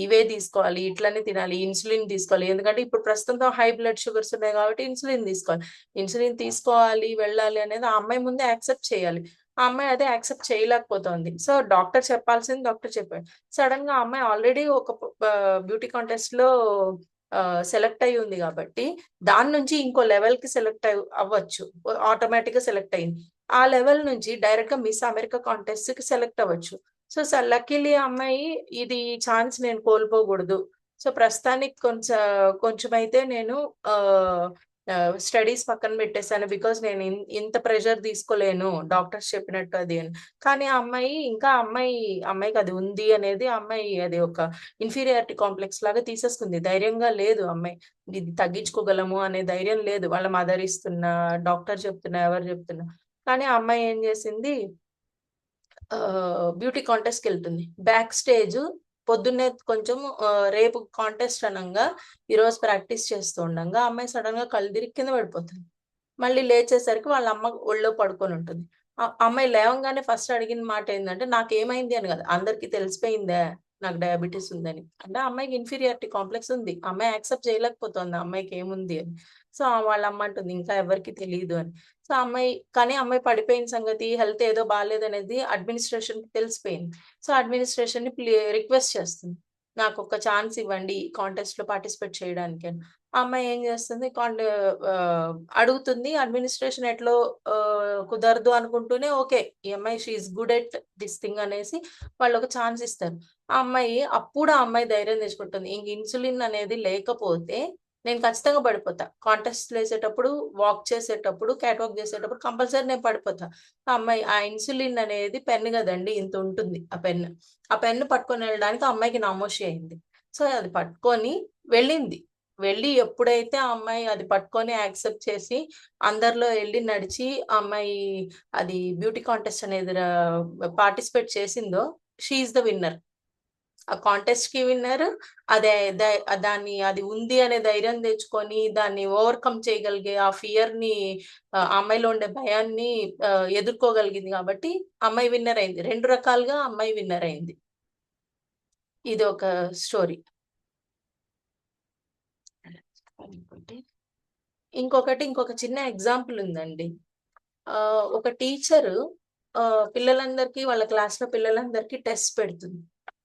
ఇవే తీసుకోవాలి. ఇట్లనే తినాలి. ఇన్సులిన్ తీసుకోవాలి. ఎందుకంటే ఇప్పుడు ప్రస్తుతం హై బ్లడ్ షుగర్స్ ఉన్నాయి కాబట్టి ఇన్సులిన్ తీసుకోవాలి. ఇన్సులిన్ తీసుకోవాలి, వెళ్ళాలి అనేది ఆ అమ్మాయి ముందే యాక్సెప్ట్ చేయాలి. ఆ అమ్మాయి అదే యాక్సెప్ట్ చేయలేకపోతోంది. సో, డాక్టర్ చెప్పాల్సింది డాక్టర్ చెప్పాడు. సడెన్‌గా ఆ అమ్మాయి ఆల్రెడీ ఒక బ్యూటీ కాంటెస్ట్‌లో సెలెక్ట్ అయ్యి ఉంది గాబట్టి దాని నుంచి ఇంకో లెవెల్‌కి సెలెక్ట్ అవ్వచ్చు. ఆటోమేటిక్‌గా సెలెక్ట్ అయింది. ఆ లెవెల్ నుంచి డైరెక్ట్‌గా మిస్ అమెరికా కాంటెస్ట్‌కి సెలెక్ట్ అవ్వచ్చు. సో, లక్కీలీ ఆ అమ్మాయి ఇది ఛాన్స్ నేను కోల్పోకూడదు. సో, ప్రస్తుతానికి కొంచెమైతే నేను ఆహ్, స్టడీస్ పక్కన పెట్టేసాను. బికాజ్ నేను ఇంత ప్రెషర్ తీసుకోలేను. డాక్టర్స్ చెప్పినట్టు అది అని. కానీ ఆ అమ్మాయి ఇంకా అమ్మాయికి అది ఉంది అనేది ఆ అమ్మాయి అది ఒక ఇన్ఫీరియారిటీ కాంప్లెక్స్ లాగా తీసేసుకుంది. ధైర్యంగా లేదు అమ్మాయి. ఇది తగ్గించుకోగలము అనే ధైర్యం లేదు. వాళ్ళ మదర్ ఇస్తున్నా, డాక్టర్ చెప్తున్నా, ఎవరు చెప్తున్నా. కానీ ఆ అమ్మాయి ఏం చేసింది బ్యూటీ కాంటెస్ట్‌కెళ్తుంది. బ్యాక్ స్టేజు పొద్దున్నే కొంచెం రేపు కాంటెస్ట్ అనంగా ఈరోజు ప్రాక్టీస్ చేస్తూ ఉండంగా ఆ అమ్మాయి సడెన్‌గా కళ్ళు తిరిగి కింద పడిపోతుంది. మళ్ళీ లేచేసరికి వాళ్ళ అమ్మ ఒళ్ళో పడుకొనుంటుంది. అమ్మాయి లేవంగానే ఫస్ట్ అడిగిన మాటేందంటే, "నాకేమైంది" అని కాదు. "అందరికి తెలిసిపోయిందా నాకు డయాబెటిస్ ఉందని." అంటే ఆ అమ్మాయికి ఇన్ఫీరియారిటీ కాంప్లెక్స్ ఉంది. ఆ అమ్మాయి యాక్సెప్ట్ చేయలేకపోతుంది ఆ అమ్మాయికేముంది అని. సో, వాళ్ళ అమ్మ అంటుంది, "ఇంకా ఎవరికీ తెలీదు" అని. సో, కానీ ఆ అమ్మాయి పడిపోయిన సంగతి, హెల్త్ ఏదో బాలేదనేది అడ్మినిస్ట్రేషన్‌కి తెలిసిపోయింది. సో, అడ్మినిస్ట్రేషన్‌ని రిక్వెస్ట్ చేస్తుంది. "నాకొక్క ఛాన్స్ ఇవ్వండి కాంటెస్ట్‌లో పార్టిసిపేట్ చేయడానికి" అని. ఆ అమ్మాయి ఏం చేస్తుంది అడుగుతుంది. అడ్మినిస్ట్రేషన్ ఎట్లో కుదరదు అనుకుంటూనే ఓకే. ఈ అమ్మాయి she is good at this thing అనేసి వాళ్ళొక ఛాన్స్ ఇస్తారు. ఆ అమ్మాయి ధైర్యం తెచ్చుకుంటుంది. ఇంక ఇన్సులిన్ అనేది లేకపోతే నేను ఖచ్చితంగా పడిపోతా. కాంటెస్ట్‌లేసేటప్పుడు, వాక్ చేసేటప్పుడు, క్యాట్ వాక్ చేసేటప్పుడు కంపల్సరీ నేను పడిపోతా. ఆ ఇన్సులిన్ అనేది పెన్ గదండీ! ఇంతుంటుంది ఆ పెన్. ఆ పెన్ పట్టుకొని వెళ్ళడానికి ఆ అమ్మాయికి నామోషీ అయింది. సో, అది పట్టుకొని వెళ్ళింది. వెళ్ళి ఎప్పుడైతే ఆ అమ్మాయి అది పట్టుకొని యాక్సెప్ట్ చేసి, అందరిలో ఎళ్లి నడిచి, ఆ అమ్మాయి అది బ్యూటీ కాంటెస్ట్ అనేది పార్టిసిపేట్ చేసిందో, షీ ఈస్ ద విన్నర్. ఆ కాంటెస్ట్‌కి విన్నర్. అదే అది ఉంది అనే ధైర్యం తెచ్చుకొని, దాన్ని ఓవర్‌కమ్ చేయగలిగే ఆ ఫియర్‌ని ఆ అమ్మాయిలో ఉండే భయాన్ని ఎదుర్కోగలిగింది కాబట్టి, అమ్మాయి విన్నర్ అయింది. 2 రకాలుగా అమ్మాయి విన్నర్ అయింది. ఇది ఒక స్టోరీ. ఇంకొక చిన్న ఎగ్జాంపుల్ ఉందండి. ఒక టీచరు వాళ్ళ క్లాస్‌లో పిల్లలందరికీ టెస్ట్ పెడుతుంది.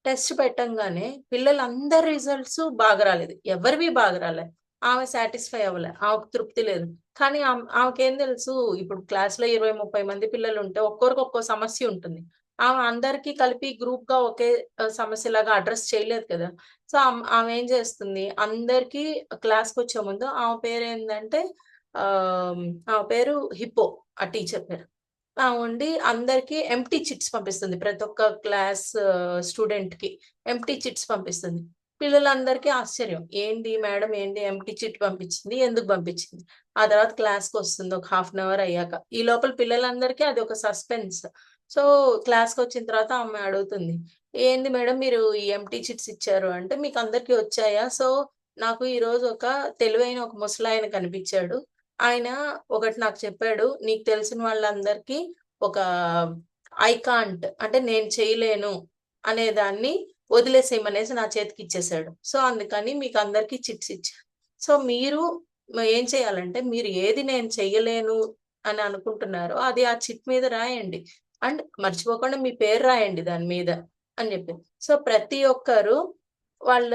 టెస్ట్ పెట్టంగానే పిల్లలందరి రిజల్ట్స్ బాగా రాలేదు. ఎవరివి బాగా రాలే. ఆమె సాటిస్ఫై అవ్వలే. ఆమెకు తృప్తి లేదు. కానీ ఆమెకేం తెలుసు ఇప్పుడు క్లాస్‌లో 20, 30 మంది పిల్లలుంటే ఒక్కొరికి ఒక్కో సమస్య ఉంటుంది. ఆమె అందరికీ కలిపి గ్రూప్‌గా ఒకే సమస్యలాగా అడ్రెస్ చేయలేదు కదా! సో, ఆమె ఏం చేస్తుంది అందరికీ క్లాస్‌కొచ్చే ముందు ఆమె పేరు హిప్పో. ఆ టీచర్ పేరు. ఉండి అందరికి ఎంప్టీ చిట్స్ పంపిస్తుంది. ప్రతి ఒక్క క్లాస్ స్టూడెంట్‌కి ఎంప్టీ చిట్స్ పంపిస్తుంది. పిల్లలందరికీ ఆశ్చర్యం. ఏంటి మేడం ఏంటి ఎంప్టీ చిట్ పంపించింది? ఎందుకు పంపించింది? ఆ తర్వాత క్లాస్‌కి వస్తుంది ఒక హాఫ్ అన్ అవర్ అయ్యాక. ఈ లోపల పిల్లలందరికీ అది ఒక సస్పెన్స్. సో, క్లాస్‌కొచ్చిన తర్వాత ఆమె అడుగుతుంది. "ఏంది మేడం మీరు ఈ ఎంప్టీ చిట్స్ ఇచ్చారు" అంటే, "మీకు అందరికీ వచ్చాయా?" సో, నాకు ఈరోజు ఒక తెలివైన ఒక ముసలాయన కనిపిచ్చాడు. ఆయన ఒకటి నాకు చెప్పాడు. "నీకు తెలిసిన వాళ్ళందరికీ ఒక ఐ కాంట్ అంటే నేను చేయలేను అనే దాన్ని వదిలేసేయమనేసి నా చేతికిచ్చేసాడు. సో, అందుకని మీకందరికీ చిట్స్ ఇచ్చా. సో, మీరు ఏం చేయాలంటే, మీరు ఏది నేను చెయ్యలేను అని అనుకుంటున్నారో, అది ఆ చిట్ మీద రాయండి. అండ్ మర్చిపోకుండా మీ పేరు రాయండి దాని మీద అని జెప్పి. సో, ప్రతి ఒక్కరు వాళ్ళ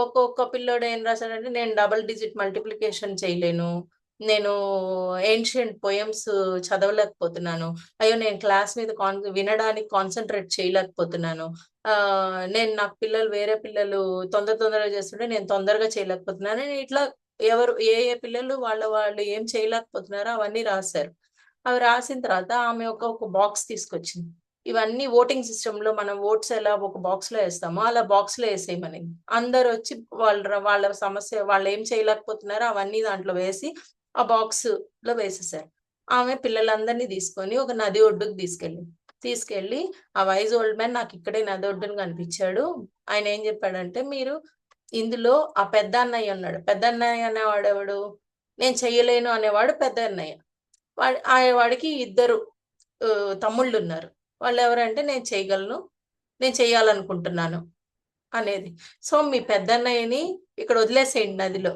ఒక్కొక్క పిల్లోడు ఏం రాసాడంటే, నేను డబుల్ డిజిట్ మల్టిప్లికేషన్ చేయలేను. నేను ఏన్షియంట్ పోయెమ్స్ చదవలేకపోతున్నాను. అయ్యో! నేను క్లాస్ మీద వినడానికి కాన్సంట్రేట్ చేయలేకపోతున్నాను. నాకు పిల్లలు వేరే పిల్లలు తొందరగా చేస్తుంటే నేను తొందరగా చేయలేకపోతున్నాను. అని ఇట్లా ఎవరు ఏ పిల్లలు వాళ్ళు ఏం చేయలేకపోతున్నారో అవన్నీ రాసారు. అవి రాసిన తర్వాత ఆమె ఒక బాక్స్ తీసుకొచ్చింది. ఇవన్నీ ఓటింగ్ సిస్టమ్‌లో మనం ఓట్స్ ఎలా ఒక బాక్స్‌లో ఏస్తామో అలా బాక్స్‌లో ఏసేయమనింది. అందరొచ్చి వాళ్ళ సమస్య వాళ్ళేం చేయలేకపోతున్నారో అవన్నీ దాంట్లో వేసి ఆ బాక్స్‌లో వేసేసారు. ఆమె పిల్లలందరిని తీసుకొని ఒక నది ఒడ్డుకు తీసుకెళ్ళింది. తీసుకెళ్ళి ఆ వైస్ ఓల్డ్ మ్యాన్ నాకిక్కడే నదొడ్డున కనిపిచ్చాడు. ఆయనేం జెప్పాడంటే, "మీరు ఇందులో ఆ పెద్దన్నయ్య ఉన్నాడు. పెద్దన్నయ్య అనేవాడెవడు? నేను చెయ్యలేను అనేవాడు పెద్దన్నయ్య. వాడికి ఇద్దరు తమ్ముళ్ళున్నారు. వాళ్ళెవరంటే నేను చేయగలను, నేను చేయాలనుకుంటున్నాను" అనేది. సో, మీ పెద్దన్నయ్యని ఇక్కడ వదిలేసేయండి నదిలో.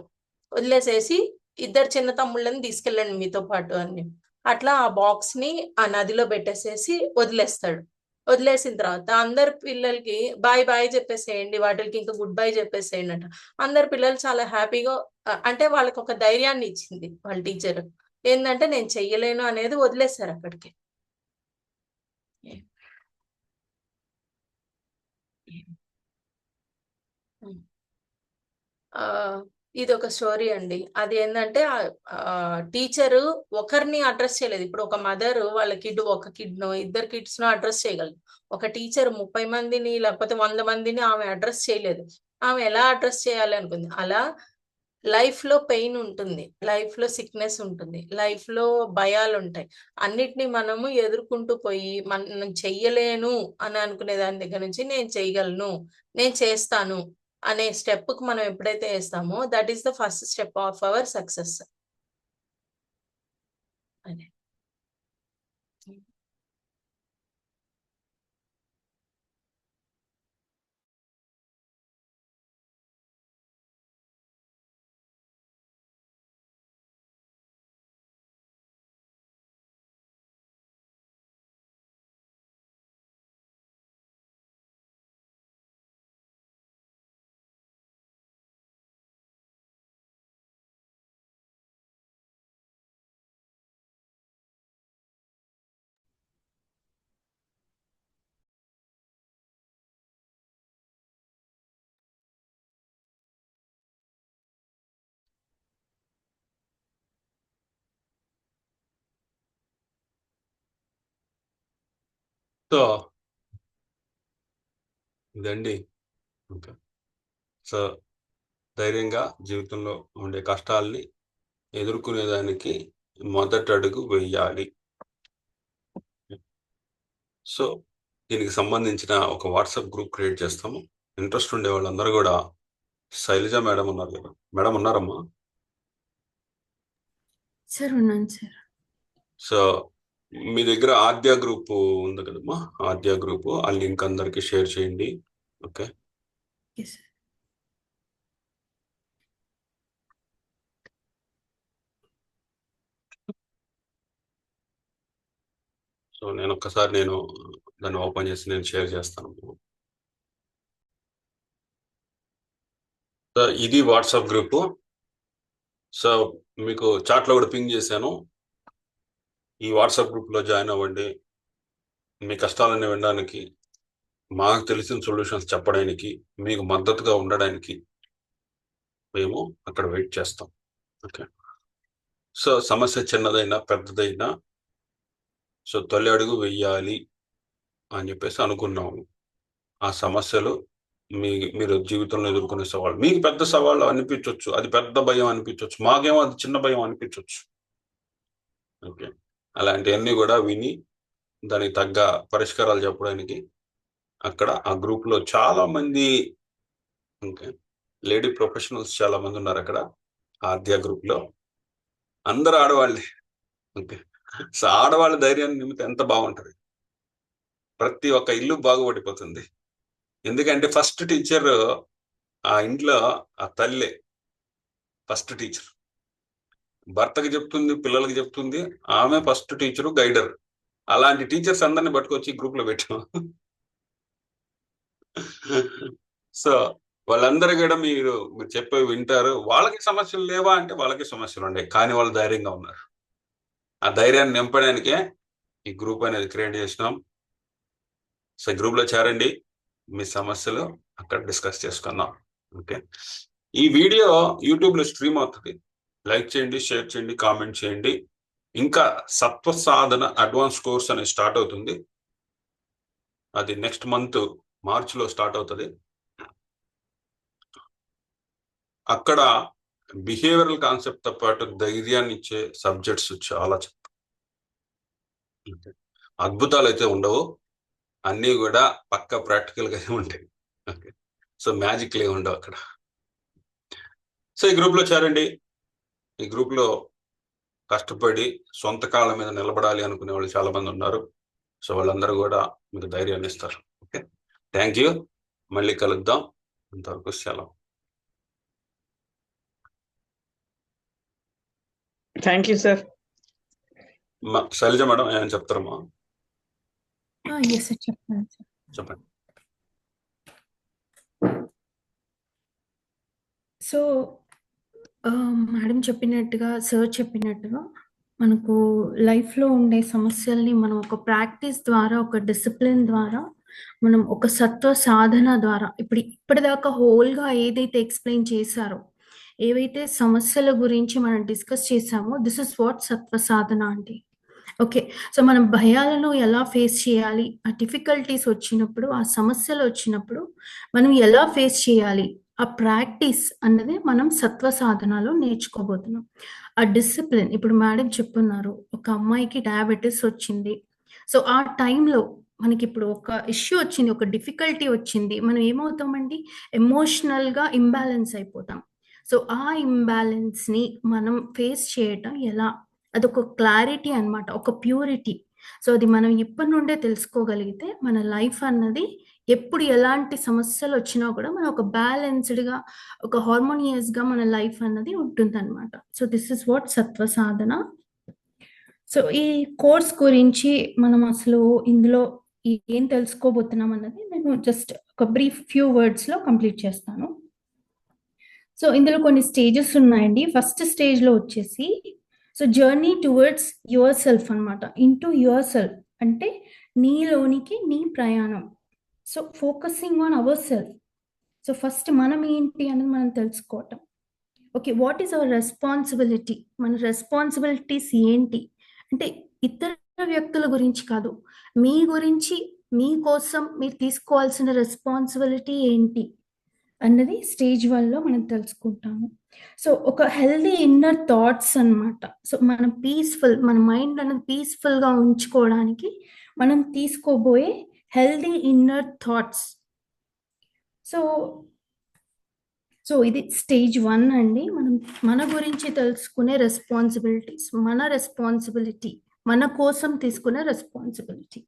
వదిలేసేసి ఇద్దరు చిన్న తమ్ముళ్ళని తీసుకెళ్ళండి మీతో పాటు అని. అట్లా ఆ బాక్స్‌ని ఆ నదిలో పెట్టేసేసి వదిలేస్తాడు. వదిలేసిన తర్వాత అందరు పిల్లలకి బాయ్ బాయ్ చెప్పేసేయండి. వాటిలకి ఇంక గుడ్ బై చెప్పేసేయండంట. అందరు పిల్లలు చాలా హ్యాపీగా అంటే వాళ్ళకొక ధైర్యాన్ని ఇచ్చింది వాళ్ళ టీచరు. ఏందంటే నేను చెయ్యలేను అనేది వదిలేసారక్కడికి. హ్మ్. ఆహ్, ఇదొక స్టోరీ అండి. అదేందంటే టీచరు ఒకరిని అడ్రెస్ చేయలేదు. ఇప్పుడు ఒక మదరు వాళ్ళ ఒక కిడ్‌నో, ఇద్దరు కిడ్స్‌నో అడ్రెస్ చేయగలదు. ఒక టీచర్ 30 మందిని లేకపోతే 100 మందిని ఆమె అడ్రెస్ చేయలేదు. ఆమె ఎలా అడ్రెస్ చేయాలి అనుకుంది. అలా లైఫ్‌లో పెయిన్ ఉంటుంది. లైఫ్‌లో సిక్‌నెస్ ఉంటుంది. లైఫ్‌లో భయాలుంటాయి. అన్నిటిని మనము ఎదుర్కొంటూ పోయి నేను చెయ్యలేను అని అనుకునే దాని దగ్గర నుంచి నేను చేయగలను, నేను చేస్తాను అనే స్టెప్‌కి మనం ఎప్పుడైతే ఏస్తామో that is the first step of our success. అదే. హ్మ్. సో ఇదండి. ఓకే. సో ధైర్యంగా జీవితంలో ఉండే కష్టాల్ని ఎదుర్కొనేదానికి మొదటడుగు వెయ్యాలి. సో, దీనికి సంబంధించిన ఒక వాట్సాప్ గ్రూప్ క్రియేట్ చేస్తాము. ఇంట్రెస్ట్ ఉండే వాళ్ళందరూ గూడా శైలజ మేడం ఉన్నారు గదా! మేడం ఉన్నారమ్మా? సార్ ఉన్నాను సార్. సో, మీ దగ్గర ఆద్య గ్రూపు ఉంది కదమ్మా! ఆద్య గ్రూపు. ఆ లింక్ అందరికి షేర్ చేయండి. ఓకే. Okay sir. సో, నేను దాన్ని ఓపెన్ చేసి నేను షేర్ చేస్తాను. సో, ఇది వాట్సాప్ గ్రూపు. సో, మీకు చాట్‌లో గూడా పింగ్ చేశాను. ఈ వాట్సాప్ గ్రూప్‌లో జాయిన్ అవ్వండి. మీ కష్టాలన్నీ వినడానికి, మాకు తెలిసిన సొల్యూషన్స్ చెప్పడానికి, మీకు మద్దతుగా ఉండడానికి మేము అక్కడ వెయిట్ చేస్తాం. ఓకే. సో, సమస్య చిన్నదైనా, పెద్దదైనా సో, తొలి అడుగు వెయ్యాలి అని జెప్పేసి అనుకున్నాము. ఆ సమస్యలు మీరు జీవితంలో ఎదుర్కొనే సవాళ్ళు మీకు పెద్ద సవాళ్ళు అనిపించవచ్చు, అది పెద్ద భయం అనిపించవచ్చు, మాకేమో అది చిన్న భయం అనిపించవచ్చు. ఓకే, అలాంటివన్నీ కూడా విని దానికి తగ్గ పరిష్కారాలు చెప్పడానికి అక్కడ ఆ గ్రూప్ లో చాలా మంది, ఓకే, లేడీ ప్రొఫెషనల్స్ చాలా మంది ఉన్నారు అక్కడ. ఆద్య గ్రూప్ లో అందరూ ఆడవాళ్ళే. ఓకే, సో ఆడవాళ్ళ ధైర్యాన్ని నిమిత్తం ఎంత బాగుంటది, ప్రతి ఒక్క ఇల్లు బాగుపడిపోతుంది. ఎందుకంటే ఫస్ట్ టీచర్ ఆ ఇంట్లో ఆ తల్లే ఫస్ట్ టీచర్. భర్తకి చెప్తుంది, పిల్లలకి చెప్తుంది, ఆమె ఫస్ట్ టీచరు, గైడర్. అలాంటి టీచర్స్ అందరిని పట్టుకొచ్చి గ్రూప్ లో పెట్టాం. సో వాళ్ళందరూ కూడా మీరు చెప్పేవి వింటారు. వాళ్ళకి సమస్యలు లేవా అంటే వాళ్ళకి సమస్యలు ఉన్నాయి, కానీ వాళ్ళు ధైర్యంగా ఉన్నారు. ఆ ధైర్యాన్ని నింపడానికే ఈ గ్రూప్ అనేది క్రియేట్ చేసినాం. సో గ్రూప్ లో చేరండి, మీ సమస్యలు అక్కడ డిస్కస్ చేసుకుందాం. ఓకే, ఈ వీడియో యూట్యూబ్ లో స్ట్రీమ్ అవుతుంది. లైక్ చేయండి, షేర్ చేయండి, కామెంట్ చేయండి. ఇంకా సత్వ సాధన అడ్వాన్స్ కోర్స్ అనేది స్టార్ట్ అవుతుంది. అది నెక్స్ట్ మంత్ మార్చిలో స్టార్ట్ అవుతుంది. అక్కడ బిహేవియరల్ కాన్సెప్ట్ తో పాటు ధైర్యాన్ని ఇచ్చే సబ్జెక్ట్స్ చాలా అద్భుతాలు అయితే ఉండవు, అన్నీ కూడా పక్కా ప్రాక్టికల్ గా ఉంటాయి. ఓకే, సో మ్యాజిక్ లే ఉండవు అక్కడ. సో ఈ గ్రూప్ లో చేరండి. ఈ గ్రూప్ లో కష్టపడి సొంత కాళ్ళ మీద నిలబడాలి అనుకునే వాళ్ళు చాలా మంది ఉన్నారు. సో వాళ్ళందరూ కూడా మీకు ధైర్యాన్ని ఇస్తారు. Okay, thank you. మళ్ళీ కలుద్దాం. అంతవరకు సెలవు. Thank you sir. Shailaja madam ఏమైనా చెప్తారమ్మా? ఎస్ సార్, చెప్తాను సార్. చెప్పండి. సో మేడం చెప్పినట్టుగా, సార్ చెప్పినట్టుగా, మనకు లైఫ్లో ఉండే సమస్యల్ని మనం ఒక ప్రాక్టీస్ ద్వారా, ఒక డిసిప్లిన్ ద్వారా, మనం ఒక సత్వ సాధన ద్వారా, ఇప్పటిదాకా హోల్గా ఏదైతే ఎక్స్ప్లెయిన్ చేశారో, ఏవైతే సమస్యల గురించి మనం డిస్కస్ చేసామో, దిస్ ఇస్ వాట్ సత్వ సాధన అంటే. ఓకే, సో మనం భయాలను ఎలా ఫేస్ చేయాలి, ఆ డిఫికల్టీస్ వచ్చినప్పుడు, ఆ సమస్యలు వచ్చినప్పుడు మనం ఎలా ఫేస్ చేయాలి, ఆ ప్రాక్టీస్ అన్నది మనం సత్వ సాధనలో నేర్చుకోబోతున్నాం. ఆ డిసిప్లిన్, ఇప్పుడు మేడం చెప్పున్నారు, ఒక అమ్మాయికి డయాబెటీస్ వచ్చింది. సో ఆ టైంలో మనకి ఇప్పుడు ఒక ఇష్యూ వచ్చింది, ఒక డిఫికల్టీ వచ్చింది, మనం ఏమవుతామండి, ఎమోషనల్గా ఇంబ్యాలెన్స్ అయిపోతాం. సో ఆ ఇంబ్యాలెన్స్ని మనం ఫేస్ చేయటం ఎలా, అదొక క్లారిటీ అన్నమాట, ఒక ప్యూరిటీ. సో అది మనం ఇప్పటి నుండే తెలుసుకోగలిగితే మన లైఫ్ అన్నది ఎప్పుడు ఎలాంటి సమస్యలు వచ్చినా కూడా మనం ఒక బ్యాలెన్స్డ్గా, ఒక హార్మోనియస్గా మన లైఫ్ అన్నది ఉంటుందన్నమాట. సో దిస్ ఇస్ వాట్ సత్వ సాధన. సో ఈ కోర్స్ గురించి మనం అసలు ఇందులో ఏం తెలుసుకోబోతున్నాం అన్నది నేను జస్ట్ ఒక బ్రీఫ్ ఫ్యూ వర్డ్స్లో కంప్లీట్ చేస్తాను. సో ఇందులో కొన్ని స్టేజెస్ ఉన్నాయండి. ఫస్ట్ స్టేజ్లో వచ్చేసి, so journey towards your self అనమాట, ఇంటూ యువర్ సెల్ఫ్ అంటే నీలోనికి నీ ప్రయాణం. So focusing on our self. So first మనం ఏంటి అనేది మనం తెలుసుకోవటం. Okay, what is our responsibility, మన రెస్పాన్సిబిలిటీస్ ఏంటి అంటే ఇతర వ్యక్తుల గురించి కాదు, మీ గురించి, మీకోసం మీరు తీసుకోవాల్సిన రెస్పాన్సిబిలిటీ ఏంటి అన్నది స్టేజ్ 1లో మనం తెలుసుకుంటాము. సో ఒక హెల్దీ ఇన్నర్ థాట్స్ అన్నమాట. సో మనం పీస్ఫుల్, మన మైండ్ అనేది పీస్ఫుల్గా ఉంచుకోవడానికి మనం తీసుకోబోయే హెల్దీ ఇన్నర్ థాట్స్. సో ఇది స్టేజ్ 1 అండి. మనం మన గురించి తెలుసుకునే రెస్పాన్సిబిలిటీస్, మన రెస్పాన్సిబిలిటీ, మన కోసం తీసుకునే responsibility.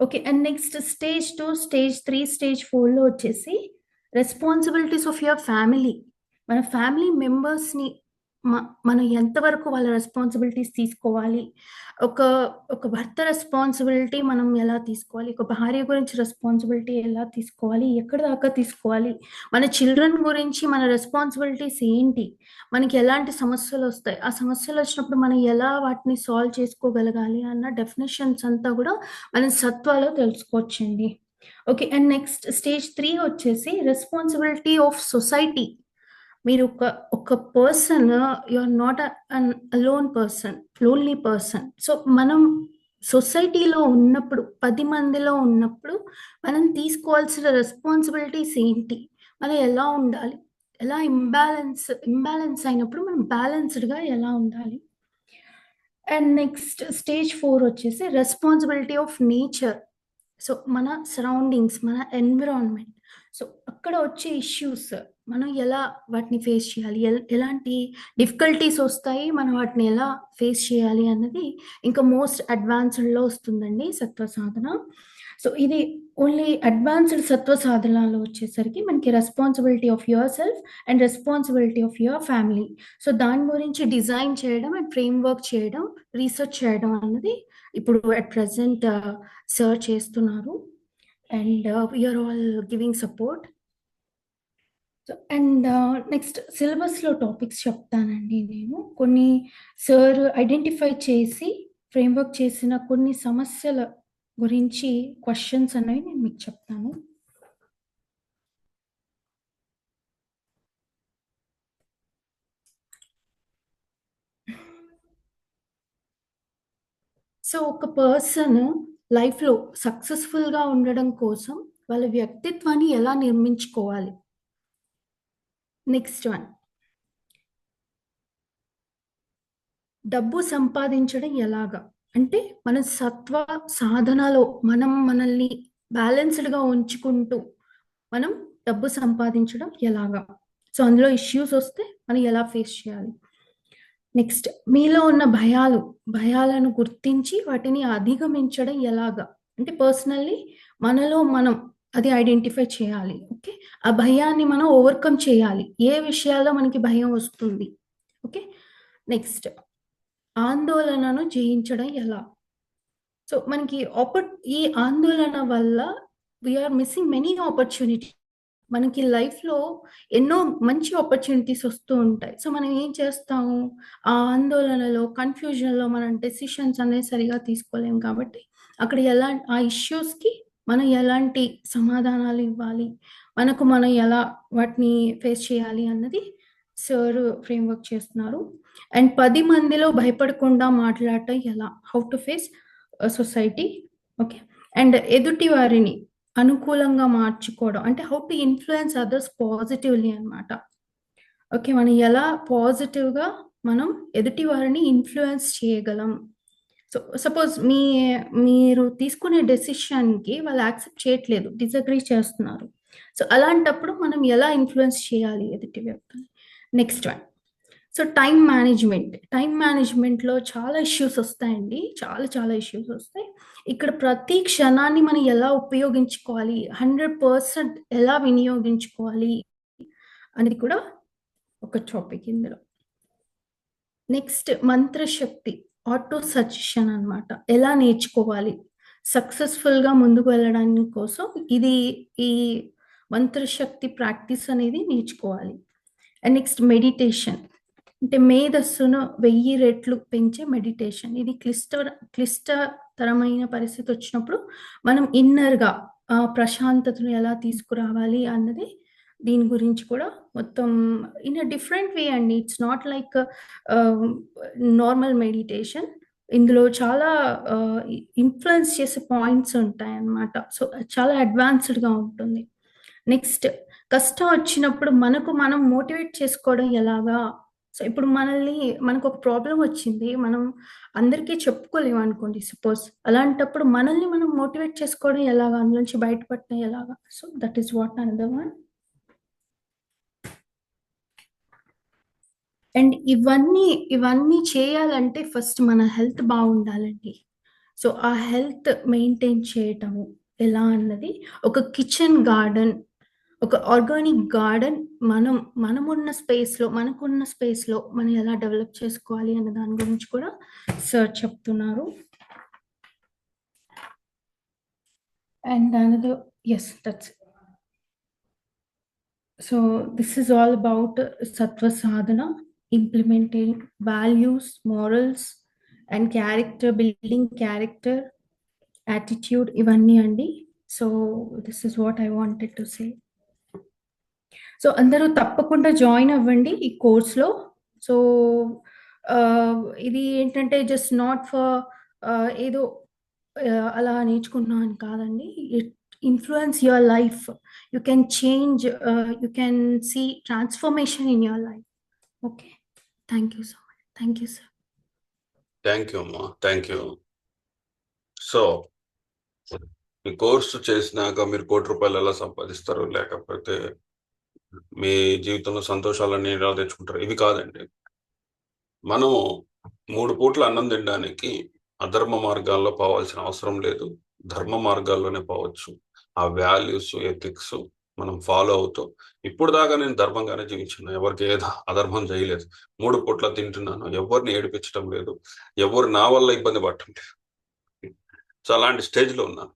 Okay, and next stage 2, stage 3, stage 4లో వచ్చేసి రెస్పాన్సిబిలిటీస్ ఆఫ్ యువర్ ఫ్యామిలీ. మన ఫ్యామిలీ మెంబర్స్ని మనం ఎంతవరకు వాళ్ళ రెస్పాన్సిబిలిటీస్ తీసుకోవాలి, ఒక భర్త రెస్పాన్సిబిలిటీ మనం ఎలా తీసుకోవాలి, ఒక భార్య గురించి రెస్పాన్సిబిలిటీ ఎలా తీసుకోవాలి, ఎక్కడ దాకా తీసుకోవాలి, మన చిల్డ్రన్ గురించి మన రెస్పాన్సిబిలిటీస్ ఏంటి, మనకి ఎలాంటి సమస్యలు వస్తాయి, ఆ సమస్యలు వచ్చినప్పుడు మనం ఎలా వాటిని సాల్వ్ చేసుకోగలగాలి అన్న డెఫినేషన్స్ అంతా కూడా మనం సత్వాలో తెలుసుకోవచ్చండి. ఓకే, అండ్ నెక్స్ట్ స్టేజ్ 3 వచ్చేసి రెస్పాన్సిబిలిటీ ఆఫ్ సొసైటీ. మీరు ఒక person, you are not an alone person, lonely person. So మనం సొసైటీలో ఉన్నప్పుడు 10 మందిలో ఉన్నప్పుడు మనం తీసుకోవాల్సిన రెస్పాన్సిబిలిటీస్ ఏంటి? మనం ఎలా ఉండాలి? ఎలా ఇంబాలెన్స్ అయినప్పుడు మనం బ్యాలెన్స్డ్‌గా ఎలా ఉండాలి? అండ్ నెక్స్ట్ స్టేజ్ 4 వచ్చేసి రెస్పాన్సిబిలిటీ ఆఫ్ నేచర్. సో, మన సరౌండింగ్స్, మన ఎన్విరాన్మెంట్. సో, అక్కడ వచ్చే ఇష్యూస్ మనం ఎలా వాటిని ఫేస్ చేయాలి? ఎలాంటి డిఫికల్టీస్ వస్తాయి? మనం వాటిని ఎలా ఫేస్ చేయాలి అన్నది ఇంకా మోస్ట్ అడ్వాన్స్డ్‌లో వస్తుందండి సత్వ సాధన. సో, ఇది ఓన్లీ అడ్వాన్స్డ్ సత్వ సాధనలో వచ్చేసరికి మనకి responsibility of your self and responsibility of your family. So, దాని గురించి డిజైన్ చేయడం అండ్ ఫ్రేమ్‌వర్క్ చేయడం, రీసెర్చ్ చేయడం అన్నది ఇప్పుడు అట్ ప్రెజెంట్ సర్ చేస్తున్నారు. And we are all giving support. So, and next సిలబస్‌లో టాపిక్స్ చెప్తానండి నేను. కొన్ని సర్ ఐడెంటిఫై చేసి ఫ్రేమ్‌వర్క్ చేసిన కొన్ని సమస్యల గురించి క్వెషన్స్ అనేవి నేను మీకు చెప్తాను. సో, ఒక పర్సన్ లైఫ్‌లో సక్సెస్‌ఫుల్‌గా ఉండడం కోసం వాళ్ళ వ్యక్తిత్వాన్ని ఎలా నిర్మించుకోవాలి? Next one. డబ్బు సంపాదించడం ఎలాగా? అంటే మన సత్వ సాధనలో మనం మనల్ని బ్యాలెన్స్‌డ్‌గా ఉంచుకుంటూ మనం డబ్బు సంపాదించడం ఎలాగా? సో, అందులో ఇష్యూస్ వస్తే మనం ఎలా ఫేస్ చేయాలి? నెక్స్ట్ మీలో ఉన్న భయాలను గుర్తించి వాటిని అధిగమించడం ఎలాగా? అంటే పర్సనల్లీ మనలో మనం అది ఐడెంటిఫై చేయాలి. ఓకే. ఆ భయాన్ని మనం ఓవర్‌కమ్ చేయాలి. ఏ విషయాల్లో మనకి భయం వస్తుంది? ఓకే. నెక్స్ట్ ఆందోళనను జయించడం ఎలా? సో, మనకి ఈ ఆందోళన వల్ల we are missing many opportunity. మనకి లైఫ్‌లో ఎన్నో మంచి ఆపర్చునిటీస్ వస్తూ ఉంటాయి. సో, మనం ఏం చేస్తాము? ఆ ఆందోళనలో, కన్‌ఫ్యూజన్‌లో మనం డెసిషన్స్ అనేది సరిగ్గా తీసుకోలేము కాబట్టి, అక్కడ ఆ ఇష్యూస్‌కి మనం ఎలాంటి సమాధానాలు ఇవ్వాలి? మనకు మనం ఎలా వాటిని ఫేస్ చేయాలి అన్నది సార్ ఫ్రేమ్‌వర్క్ చేస్తున్నారు. అండ్ 10 మందిలో భయపడకుండా మాట్లాడటం ఎలా? How to face society. Okay. And ఎదుటి వారిని అనుకూలంగా మార్చుకోవడం. అంటే how to influence others positively అనమాట. ఓకే. మనం ఎలా పాజిటివ్‌గా మనం ఎదుటి వారిని ఇన్‌ఫ్లూయెన్స్ చేయగలం. సో, సపోజ్ మీరు తీసుకునే డెసిషన్‌కి వాళ్ళు యాక్సెప్ట్ చేయట్లేదు. డిసగ్రీ చేస్తున్నారు. సో, అలాంటప్పుడు మనం ఎలా ఇన్‌ఫ్లూయెన్స్ చేయాలి ఎదుటి వ్యక్తిని? Next one. So, time management. Time మేనేజ్‌మెంట్‌లో చాలా ఇష్యూస్ వస్తాయండి. చాలా ఇష్యూస్ వస్తాయి. ఇక్కడ ప్రతి క్షణాన్ని మనం ఎలా ఉపయోగించుకోవాలి? 100% ఎలా వినియోగించుకోవాలి? అనేది కూడా ఒక టాపిక్ ఇందులో. నెక్స్ట్ మంత్రశక్తి. ఆటో సజెషన్ అనమాట. ఎలా నేర్చుకోవాలి? సక్సెస్‌ఫుల్‌గా ముందుకు వెళ్ళడానికి కోసం ఈ మంత్రశక్తి ప్రాక్టీస్ అనేది నేర్చుకోవాలి. And next meditation. అంటే మేధస్సును 1000 రెట్లు పెంచే మెడిటేషన్. ఇది క్లిష్టతరమైన పరిస్థితి వచ్చినప్పుడు మనం ఇన్నర్‌గా ప్రశాంతతను ఎలా తీసుకురావాలి అన్నది దీని గురించి కూడా మొత్తం ఇన్ ఎ డిఫరెంట్ వే అండి. It's not like normal meditation. ఇందులో చాలా ఇన్‌ఫ్లుయెన్స్ చేసే పాయింట్స్ ఉంటాయన్నమాట. సో, చాలా అడ్వాన్స్‌డ్‌గా ఉంటుంది. నెక్స్ట్ కష్టం వచ్చినప్పుడు మనకు మనం మోటివేట్ చేసుకోవడం ఎలాగా? సో, ఇప్పుడు మనకొక ప్రాబ్లమ్ వచ్చింది. మనం అందరికీ చెప్పుకోలేము అనుకోండి సపోజ్. అలాంటప్పుడు మనల్ని మనం మోటివేట్ చేసుకోవడం ఎలాగా? అందులోంచి బయటపడటం ఎలాగా? So, that is what another one. And ఇవన్నీ చేయాలంటే ఫస్ట్ మన హెల్త్ బాగుండాలండి. సో, ఆ హెల్త్ మెయింటైన్ చేయటము ఎలా అన్నది ఒక కిచెన్ గార్డెన్, ఒక ఆర్గానిక్ గార్డెన్ మనకున్న స్పేస్‌లో మనం ఎలా డెవలప్ చేసుకోవాలి అన్న దాని గురించి కూడా సార్ చెప్తున్నారు. And another yes that's it. So, this is all about Sattva Sadhana, implementing values, morals, and building character, attitude, ఇవన్నీ అండి. So, this is what I wanted to say. So, అందరూ తప్పకుండా జాయిన్ అవ్వండి ఈ కోర్స్‌లో. సో, ఇది ఏంటంటే జస్ట్ నాట్ ఫర్ ఏదో అలా నేర్చుకుంటున్నాం అని కాదండి. It influence your life. You can change you can see transformation in your life. Okay. Thank you so much. Thank you sir. Thank you అమ్మా, థ్యాంక్ యూ. సో ఈ course చేసినాక మీరు ₹1,00,00,000 ఎలా సంపాదిస్తారు, లేకపోతే మీ జీవితంలో సంతోషాలన్నీ ఎలా తెచ్చుకుంటారు, ఇవి కాదండి. మనం 3 పూట్ల అన్నం తినడానికి అధర్మ మార్గాల్లో పోవాల్సిన అవసరం లేదు, ధర్మ మార్గాల్లోనే పోవచ్చు. ఆ వాల్యూస్, ఎథిక్స్ మనం ఫాలో అవుతూ, ఇప్పుడు దాకా నేను ధర్మంగానే జీవించాను, ఎవరికి ఏదో అధర్మం చేయలేదు, 3 పూట్ల తింటున్నాను, ఎవరిని ఏడిపించడం లేదు, ఎవరు నా వల్ల ఇబ్బంది పడటం లేదు. సో అలాంటి స్టేజ్లో ఉన్నాను.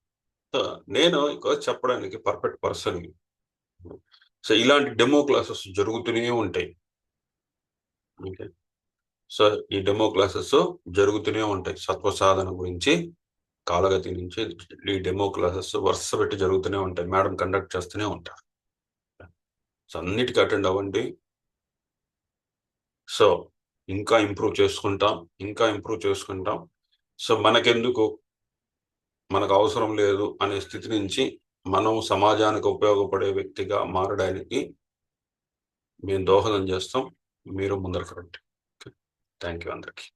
సో నేను ఇంకో చెప్పడానికి పర్ఫెక్ట్ పర్సన్. సో ఇలాంటి డెమో క్లాసెస్ జరుగుతూనే ఉంటాయి. ఓకే. సో ఈ డెమో క్లాసెస్ జరుగుతూనే ఉంటాయి. సత్వ సాధన గురించి, కాలగతి నుంచి ఈ డెమో క్లాసెస్ వరుస పెట్టి జరుగుతూనే ఉంటాయి. మేడం కండక్ట్ చేస్తూనే ఉంటారు. సో అన్నిటికీ అటెండ్ అవ్వండి. సో ఇంకా ఇంప్రూవ్ చేసుకుంటాం. సో మనకెందుకు, మనకు అవసరం లేదు అనే స్థితి నుంచి మనం సమాజానికి ఉపయోగపడే వ్యక్తిగా మారడానికి మేము దోహదం చేస్తాం. మీరు ముందరకు రండి. థ్యాంక్ యూ అందరికీ.